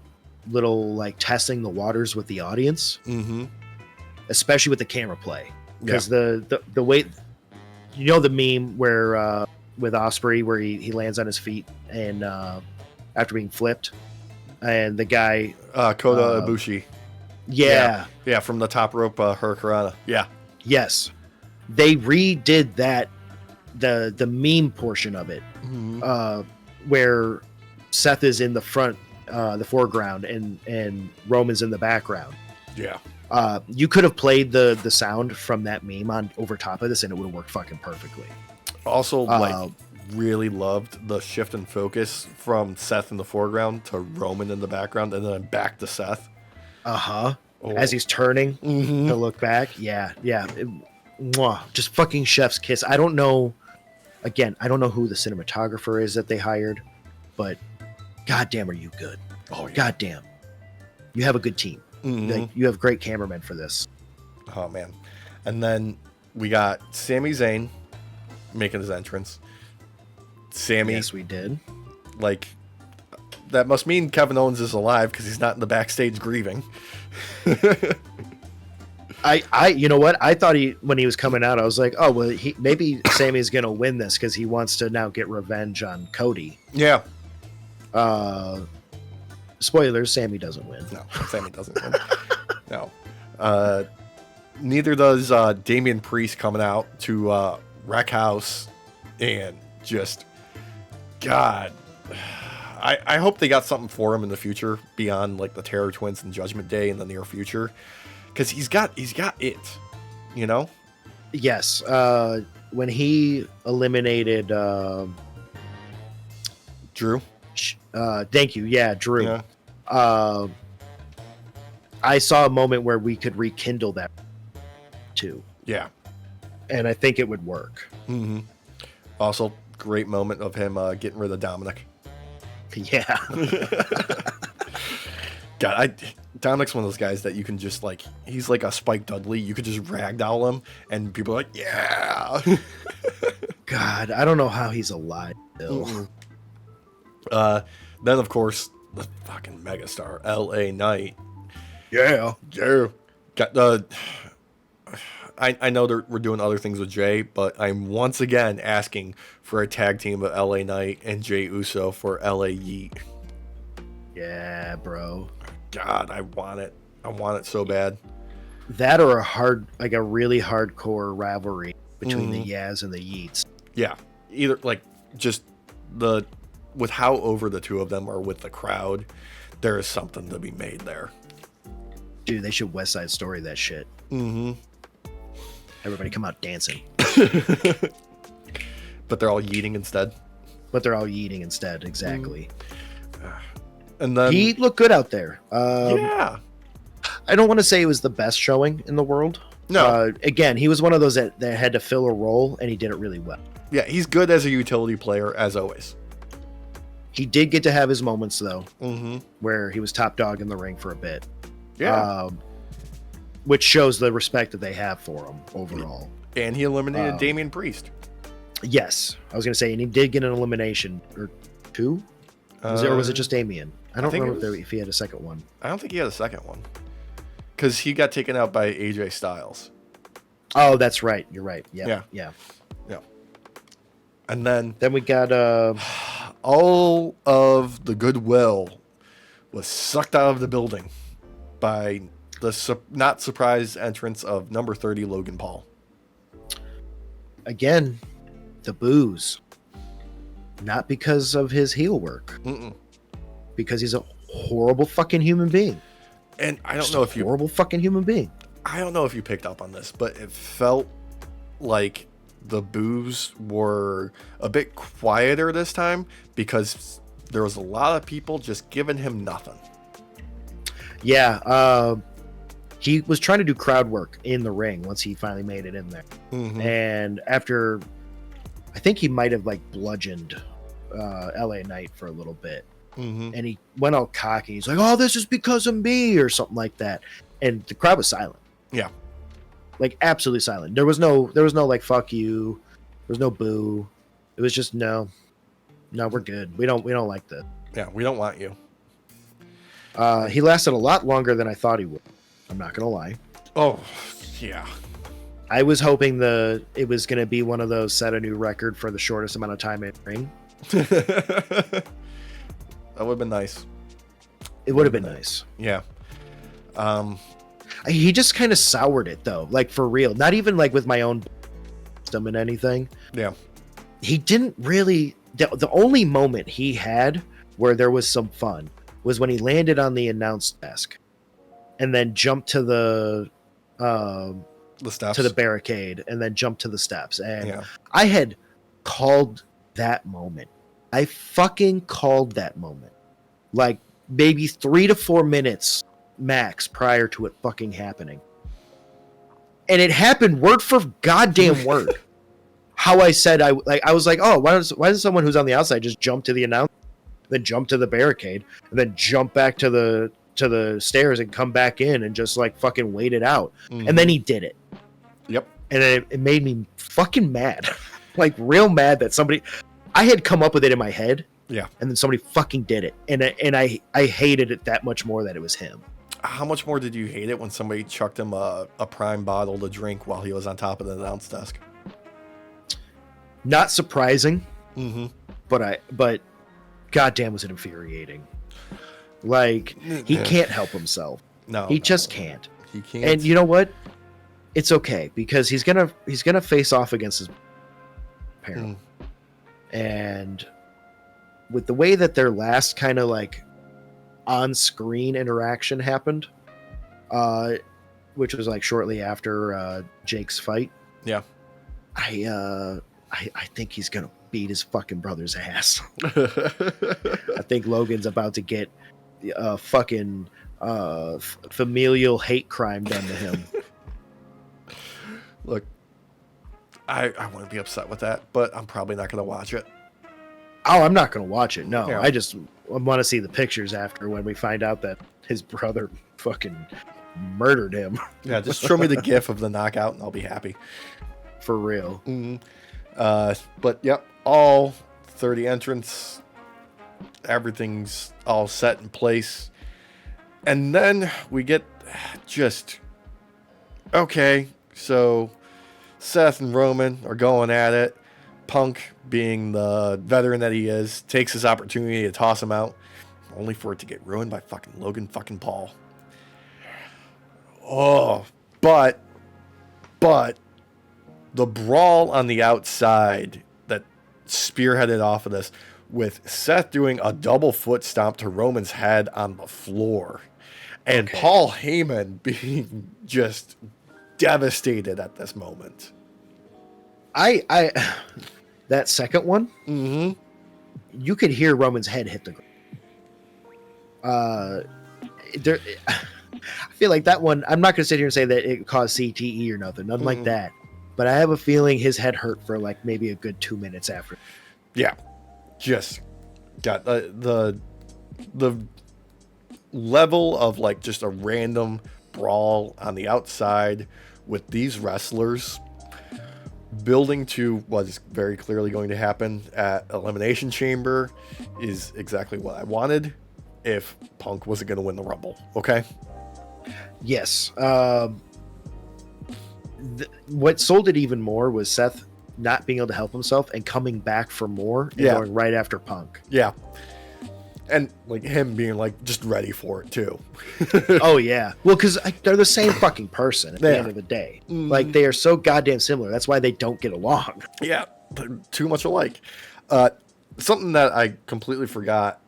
little like testing the waters with the audience, especially with the camera play, because the way, you know, the meme where with Ospreay where he lands on his feet and after being flipped, and the guy Kota Ibushi. Yeah, from the top rope, Hurricanrana. Yeah. Yes, they redid that the meme portion of it, where Seth is in the front, the foreground, and Roman's in the background. Yeah. You could have played the sound from that meme on over top of this, and it would have worked fucking perfectly. Also, like, really loved the shift in focus from Seth in the foreground to Roman in the background, and then back to Seth. As he's turning to look back. Yeah. Just fucking chef's kiss. I don't know who the cinematographer is that they hired, but goddamn, are you good? Oh yeah. Goddamn, you have a good team. Like, you have great cameramen for this. Oh man. And then we got Sami Zayn making his entrance. Sammy. Yes, we did. Like, that must mean Kevin Owens is alive because he's not in the backstage grieving. You know what? I thought when he was coming out, I was like, oh, well, maybe Sammy's going to win this because he wants to now get revenge on Cody. Yeah. Spoilers, Sammy doesn't win. No, Sammy doesn't win. No. Neither does Damian Priest coming out to wreck house and just, God, I hope they got something for him in the future beyond like the Terror Twins and Judgment Day in the near future. Because he's got it, you know? Yes. When he eliminated Drew. Thank you. Yeah, Drew. Yeah. I saw a moment where we could rekindle that too. Yeah. And I think it would work. Mm-hmm. Also, great moment of him getting rid of Dominic. Yeah. God, Dominic's one of those guys that you can just like, he's like a Spike Dudley. You could just ragdoll him and people are like, yeah. God, I don't know how he's alive still. Then, of course, the fucking megastar, LA Knight. Yeah. Got I know we're doing other things with Jay, but I'm once again asking for a tag team of LA Knight and Jay Uso for LA Yeet. Yeah, bro. God, I want it. I want it so bad. That or a really hardcore rivalry between the Yaz and the Yeets. Yeah. Either like just with how over the two of them are with the crowd, there is something to be made there. Dude, they should West Side Story that shit. Mm-hmm. Everybody come out dancing. But they're all yeeting instead. Exactly. And then he looked good out there. Yeah. I don't want to say it was the best showing in the world. No. Again, he was one of those that had to fill a role, and he did it really well. Yeah, he's good as a utility player, as always. He did get to have his moments, though, mm-hmm. where he was top dog in the ring for a bit. Yeah. Which shows the respect that they have for him overall. And he eliminated Damian Priest. Yes. I was going to say, and he did get an elimination or two. Or was it just Damian? I don't remember if he had a second one. I don't think he had a second one. Because he got taken out by AJ Styles. Oh, that's right. You're right. Yeah. And then we got all of the goodwill was sucked out of the building by the not surprised entrance of number 30 Logan Paul. Again, the boos. Not because of his heel work. Mm-mm. Because he's a horrible fucking human being. And I don't know if you horrible fucking human being. I don't know if you picked up on this, but it felt like the boos were a bit quieter this time because there was a lot of people just giving him nothing. Yeah, he was trying to do crowd work in the ring once he finally made it in there. Mm-hmm. And after, I think he might have like bludgeoned LA Knight for a little bit. Mm-hmm. And he went all cocky. He's like, "Oh, this is because of me," or something like that. And the crowd was silent. Yeah, like absolutely silent. There was no like "fuck you." There was no boo. It was just no, we're good. We don't like this. Yeah, we don't want you. He lasted a lot longer than I thought he would. I'm not gonna lie. Oh, yeah. I was hoping it was gonna be one of those set a new record for the shortest amount of time in the ring. That would have been nice. It would have been nice. Yeah. He just kind of soured it though, like for real. Not even like with my own system and anything. Yeah. He didn't really. The only moment he had where there was some fun was when he landed on the announce desk, and then jumped to the steps, to the barricade, and then jumped to the steps. And yeah. I had called that moment. I fucking called that moment. Like maybe 3 to 4 minutes max prior to it fucking happening. And it happened word for goddamn word. How I said I was like, oh, why does someone who's on the outside just jump to the announce, then jump to the barricade, and then jump back to the stairs and come back in and just like fucking wait it out. Mm-hmm. And then he did it. Yep. And it made me fucking mad. Like real mad that somebody, I had come up with it in my head. Yeah. And then somebody fucking did it. And I hated it that much more that it was him. how much more did you hate it when somebody chucked him a prime bottle to drink while he was on top of the announce desk? Not surprising, Mm-hmm. but goddamn was it infuriating. Like, he can't help himself. No, he just can't. He can't. And you know what? It's okay, because he's gonna face off against his parent. And with the way that their last kind of like on-screen interaction happened, which was like shortly after Jake's fight. Yeah. I think he's gonna beat his fucking brother's ass. I think Logan's about to get fucking familial hate crime done to him. Look, I wouldn't be upset with that, but I'm probably not going to watch it. Oh, I'm not going to watch it. No, Yeah. I want to see the pictures after when we find out that his brother fucking murdered him. Yeah, just show me the gif of the knockout and I'll be happy. For real. Mm-hmm. But yep, all 30 entrants, everything's all set in place. And then we get just, okay, so Seth and Roman are going at it. Punk, being the veteran that he is, takes his opportunity to toss him out, only for it to get ruined by fucking Logan fucking Paul. Oh, but the brawl on the outside that spearheaded off of this, with Seth doing a double foot stomp to Roman's head on the floor, and Paul Heyman being just devastated at this moment. I that second one, Mm-hmm. you could hear Roman's head hit the ground. I feel like that one, I'm not going to sit here and say that it caused CTE or nothing like that, but I have a feeling his head hurt for like maybe a good 2 minutes after. Yeah, just got the level of like just a random brawl on the outside with these wrestlers building to what is very clearly going to happen at Elimination Chamber is exactly what I wanted if Punk wasn't going to win the Rumble. Okay. Yes. What sold it even more was Seth not being able to help himself and coming back for more and going right after Punk. Yeah. And like him being like just ready for it too. Oh yeah. Well, because they're the same fucking person at the end of the day. Like they are so goddamn similar. That's why they don't get along. Yeah. They're too much alike. Something that I completely forgot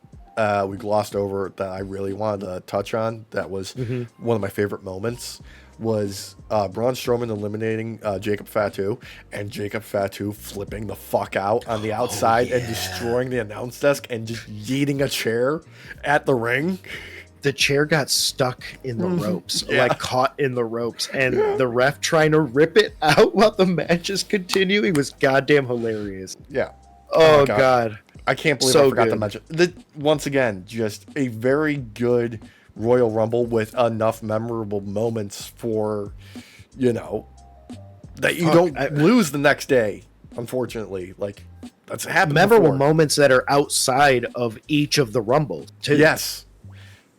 we glossed over that I really wanted to touch on, that was one of my favorite moments, was Braun Strowman eliminating Jacob Fatu, and Jacob Fatu flipping the fuck out on the outside and destroying the announce desk and just yeeting a chair at the ring. The chair got stuck in the ropes, like caught in the ropes, and the ref trying to rip it out while the match is continuing was goddamn hilarious. Yeah. Oh God. I can't believe I forgot to mention. Once again, just a very good Royal Rumble with enough memorable moments for, that you don't lose the next day, unfortunately. Like, that's happened memorable before. moments that are outside of each of the Rumbles, too. Yes.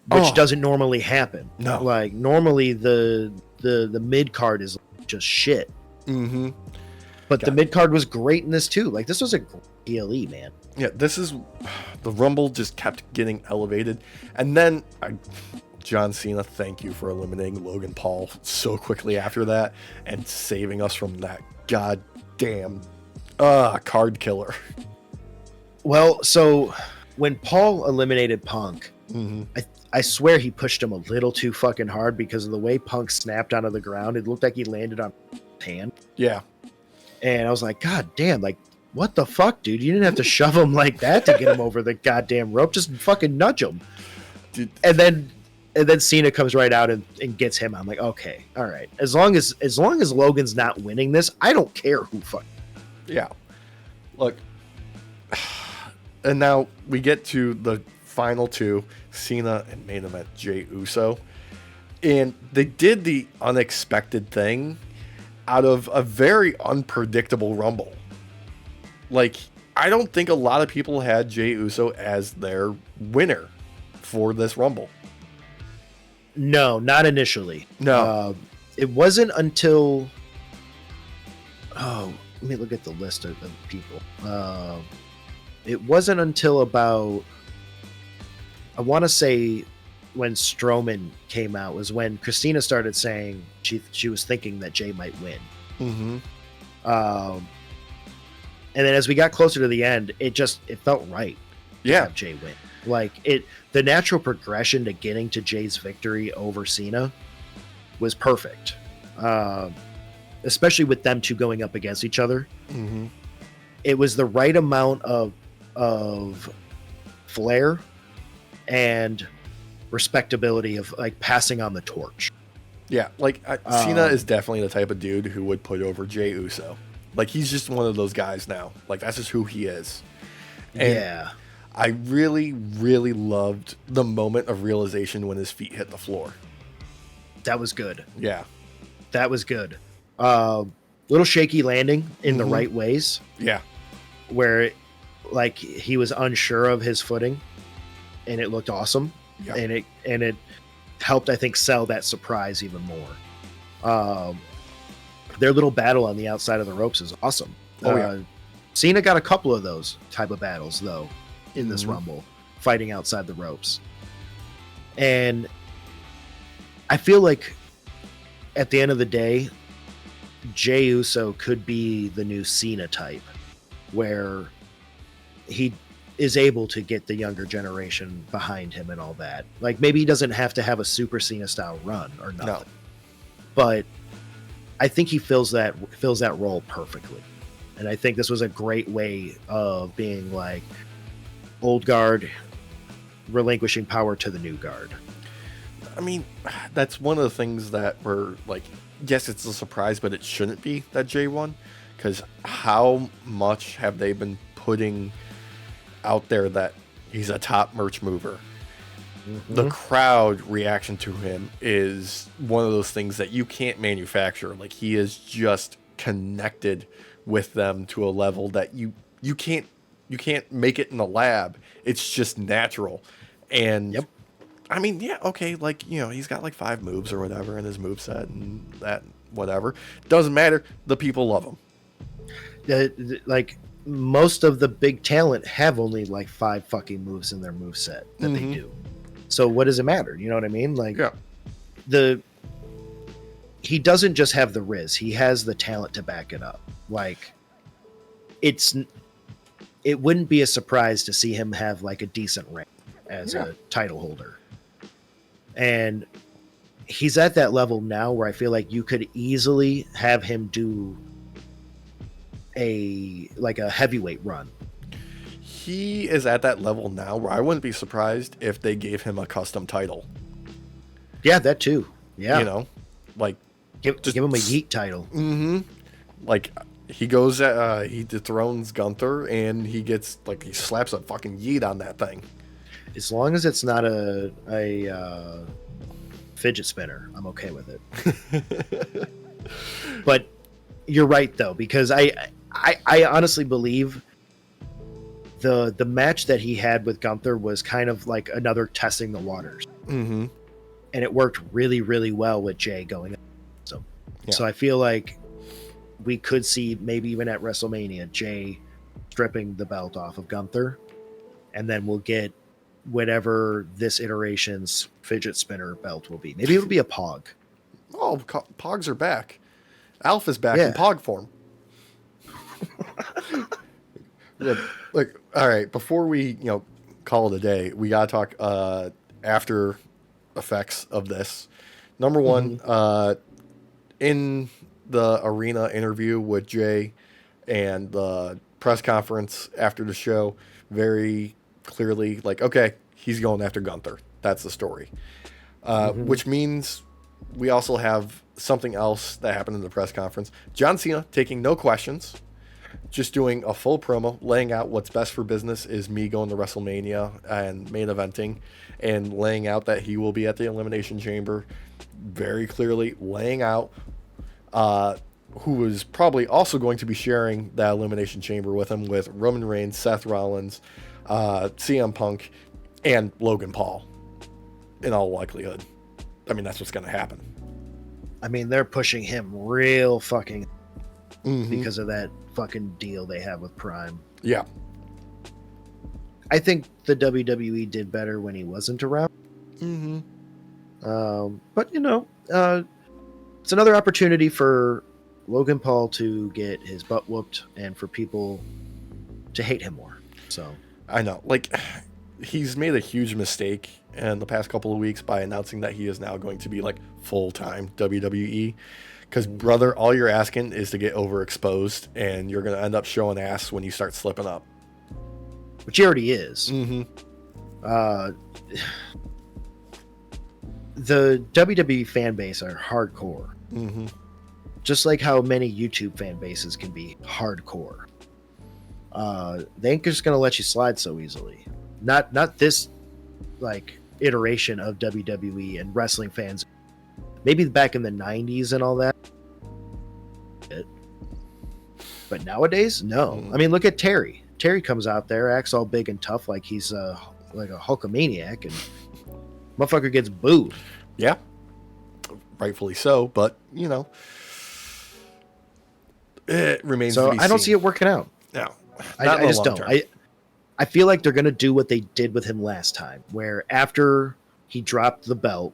Which doesn't normally happen. No. Like, normally the mid-card is just shit. Mm-hmm. But the mid-card was great in this, too. Like, this was a great PLE, man. Yeah, the Rumble just kept getting elevated. And then, John Cena, thank you for eliminating Logan Paul so quickly after that and saving us from that goddamn card killer. Well, so when Paul eliminated Punk, Mm-hmm. I swear he pushed him a little too fucking hard because of the way Punk snapped onto the ground. It looked like he landed on his hand. Yeah. And I was like, God damn, like, what the fuck, dude? You didn't have to shove him like that to get him over the goddamn rope. Just fucking nudge him. Dude. And then Cena comes right out and gets him. I'm like, okay, all right. As long as Logan's not winning this, I don't care who fuck. Yeah. Look. And now we get to the final two, Cena and main event Jey Uso. And they did the unexpected thing out of a very unpredictable Rumble. Like, I don't think a lot of people had Jey Uso as their winner for this Rumble. No, not initially. No. It wasn't until. Oh, let me look at the list of people. It wasn't until about, I want to say, when Strowman came out was when Christina started saying she was thinking that Jay might win. Mm-hmm. And then as we got closer to the end, it felt right. Yeah. To have Jay win. Like the natural progression to getting to Jay's victory over Cena was perfect. Especially with them two going up against each other. Mm-hmm. It was the right amount of flair and respectability of like passing on the torch. Yeah, like Cena is definitely the type of dude who would put over Jey Uso. Like he's just one of those guys now. Like that's just who he is. And yeah. I really, really loved the moment of realization when his feet hit the floor. That was good. Yeah. That was good. Little shaky landing in the right ways. Yeah. Where like he was unsure of his footing and it looked awesome. Yeah. And it helped, I think, sell that surprise even more. Their little battle on the outside of the ropes is awesome. Oh, yeah. Cena got a couple of those type of battles though in this Rumble, fighting outside the ropes. And I feel like at the end of the day, Jey Uso could be the new Cena type, where he is able to get the younger generation behind him and all that. Like maybe he doesn't have to have a Super Cena style run or nothing, no. But I think he fills that role perfectly. And I think this was a great way of being like old guard relinquishing power to the new guard. I mean, that's one of the things that were like, yes, it's a surprise, but it shouldn't be that Jay won, because how much have they been putting out there that he's a top merch mover? Mm-hmm. The crowd reaction to him is one of those things that you can't manufacture. Like he is just connected with them to a level that you can't make it in the lab. It's just natural. And yep. I mean, yeah, okay, like, you know, he's got like 5 moves or whatever in his moveset and that, whatever. Doesn't matter. The people love him. Like, most of the big talent have only like 5 fucking moves in their moveset that they do. So what does it matter? You know what I mean? Like, yeah. He doesn't just have the Riz. He has the talent to back it up. Like, it wouldn't be a surprise to see him have like a decent rank as a title holder. And he's at that level now where I feel like you could easily have him do a heavyweight run. He is at that level now where I wouldn't be surprised if they gave him a custom title. Yeah, that too. Yeah. You know, like give him a yeet title. Mm-hmm. Like he goes he dethrones Gunther and he gets like he slaps a fucking yeet on that thing. As long as it's not a fidget spinner, I'm okay with it. But you're right though, because I honestly believe the match that he had with Gunther was kind of like another testing the waters. Mm-hmm. And it worked really, really well with Jay going up. So I feel like we could see maybe even at WrestleMania, Jay stripping the belt off of Gunther, and then we'll get whatever this iteration's fidget spinner belt will be. Maybe it'll be a Pog. Oh, Pogs are back. Alpha's back in Pog form. Look, all right, before we, call it a day, we got to talk after effects of this. Number one, in the arena interview with Jay and the press conference after the show, very clearly like, okay, he's going after Gunther. That's the story. Which means we also have something else that happened in the press conference. John Cena taking no questions, just doing a full promo, laying out what's best for business is me going to WrestleMania and main eventing, and laying out that he will be at the Elimination Chamber, very clearly laying out who is probably also going to be sharing that Elimination Chamber with him, with Roman Reigns, Seth Rollins, CM Punk, and Logan Paul, in all likelihood. I mean, that's what's going to happen. I mean, they're pushing him real fucking because of that fucking deal they have with Prime. Yeah. I think the WWE did better when he wasn't around. But, it's another opportunity for Logan Paul to get his butt whooped and for people to hate him more. So I know. Like, he's made a huge mistake in the past couple of weeks by announcing that he is now going to be, like, full-time WWE. Because, brother, all you're asking is to get overexposed, and you're going to end up showing ass when you start slipping up. Which he already is. The WWE fan base are hardcore. Just like how many YouTube fan bases can be hardcore. They ain't just going to let you slide so easily. Not this, like, iteration of WWE and wrestling fans. Maybe back in the 90s and all that. But nowadays, no. I mean, look at Terry. Terry comes out there, acts all big and tough like he's like a Hulkamaniac, and motherfucker gets booed. Yeah. Rightfully so, but, it remains to be I don't seen. see it working out. No. I just don't. Term. I feel like they're going to do what they did with him last time, where after he dropped the belt,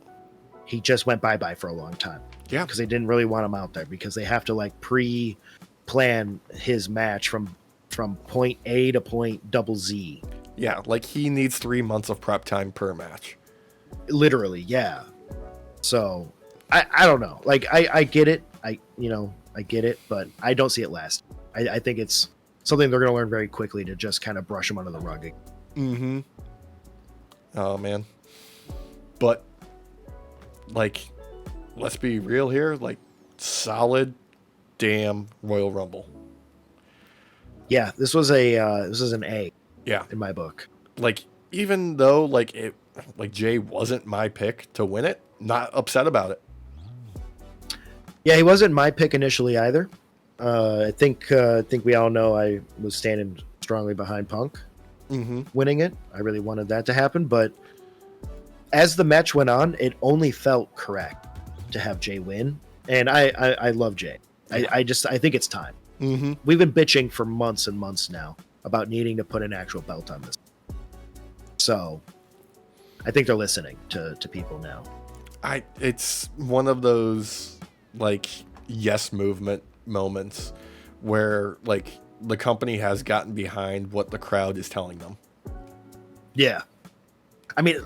he just went bye-bye for a long time. Yeah. Because they didn't really want him out there, because they have to, like, pre-plan his match from point A to point double Z. Yeah, like he needs 3 months of prep time per match. Literally, yeah. So, I don't know. Like, I get it. I get it, but I don't see it last. I think it's something they're going to learn very quickly to just kind of brush him under the rug. Oh, man. But, like, let's be real here. Like, solid damn Royal Rumble. Yeah, this was an A. Yeah, in my book. Like, even though Jay wasn't my pick to win it, not upset about it. Yeah, he wasn't my pick initially either. I think we all know I was standing strongly behind Punk winning it. I really wanted that to happen, but as the match went on, it only felt correct to have Jay win, and I love Jay. I think it's time. We've been bitching for months and months now about needing to put an actual belt on this. So I think they're listening to people now. It's one of those, like, yes movement moments where, like, the company has gotten behind what the crowd is telling them. Yeah. I mean,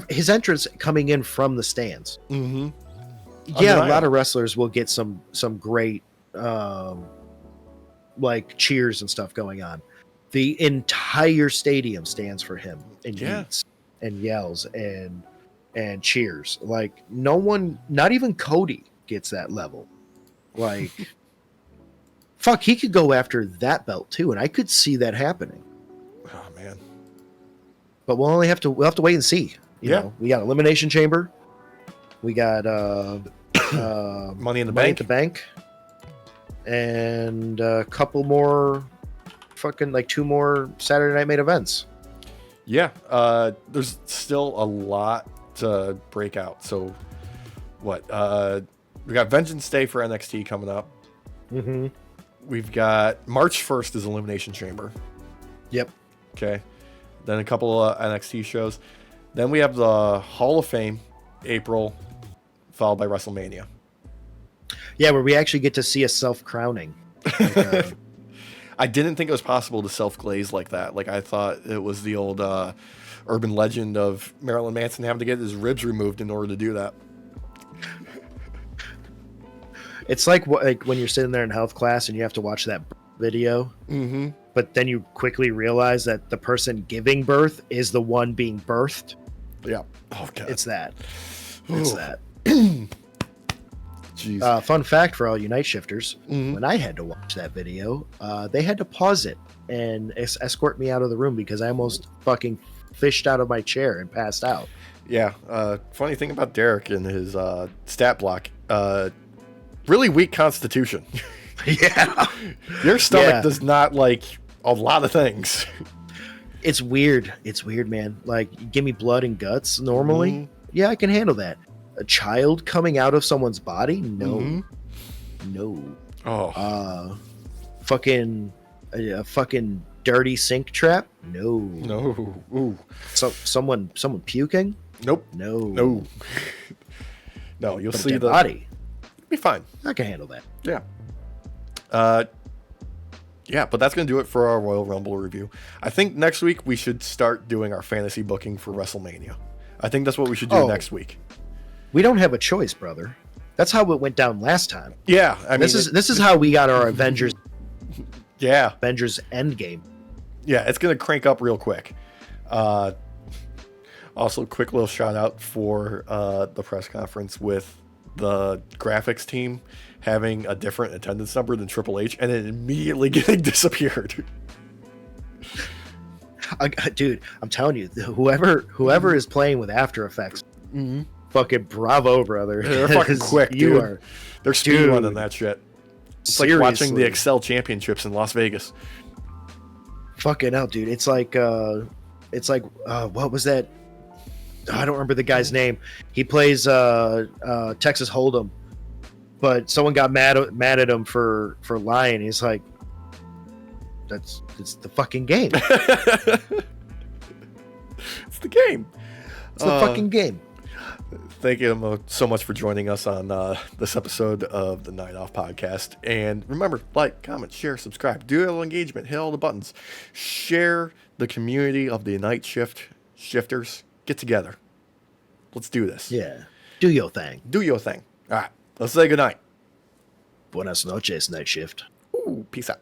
his entrance coming in from the stands. Yeah, a lot of wrestlers will get some great like cheers and stuff going on. The entire stadium stands for him and yeets and yells and cheers. Like, no one, not even Cody, gets that level. Like, fuck, he could go after that belt too, and I could see that happening. Oh man. But we'll have to wait and see. You know, we got Elimination Chamber. We got Money in the Bank. And a couple more two more Saturday Night main events. Yeah, there's still a lot to break out. So we got Vengeance Day for NXT coming up. We've got March 1st is Elimination Chamber. Yep. Okay. Then a couple of NXT shows. Then we have the Hall of Fame, April, followed by WrestleMania. Yeah, where we actually get to see a self-crowning. Like, I didn't think it was possible to self-glaze like that. Like, I thought it was the old urban legend of Marilyn Manson having to get his ribs removed in order to do that. It's like when you're sitting there in health class and you have to watch that video, but then you quickly realize that the person giving birth is the one being birthed. Yeah. Oh, God. It's that. It's that. Jeez. Fun fact for all you night shifters, when I had to watch that video, they had to pause it and escort me out of the room because I almost fucking fished out of my chair and passed out. Yeah. Funny thing about Derek and his stat block, really weak constitution. Yeah. Your stomach does not like a lot of things. It's weird. It's weird, man. Like, give me blood and guts normally. Yeah, I can handle that. a child coming out of someone's body? No. Mm-hmm. No. Oh. Fucking a fucking dirty sink trap? No. No. Ooh. So someone puking? Nope. No. No. No, you'll But see the body. Be fine. I can handle that. Yeah. Yeah, but that's going to do it for our Royal Rumble review. I think next week we should start doing our fantasy booking for WrestleMania. I think that's what we should do next week. We don't have a choice, brother. That's how it went down last time. Yeah, I mean, this is how we got our Avengers. Yeah, Avengers Endgame. Yeah, it's going to crank up real quick. Also, quick little shout out for the press conference with the graphics team having a different attendance number than Triple H, and then immediately getting disappeared. Dude, I'm telling you, whoever is playing with After Effects, fucking bravo, brother. They're fucking quick, dude. They're speedrunning that shit. It's seriously. like watching the Excel Championships in Las Vegas. Fucking hell, dude. It's like what was that? I don't remember the guy's name. He plays Texas Hold'em, but someone got mad at him for lying. He's like, it's the fucking game. It's the game. It's the fucking game. Thank you so much for joining us on this episode of the Night Off Podcast. And remember, like, comment, share, subscribe, do a little engagement, hit all the buttons. Share the community of the night shifters. Get together. Let's do this. Yeah. Do your thing. Do your thing. All right. Let's say goodnight. Buenas noches, night shift. Ooh, peace out.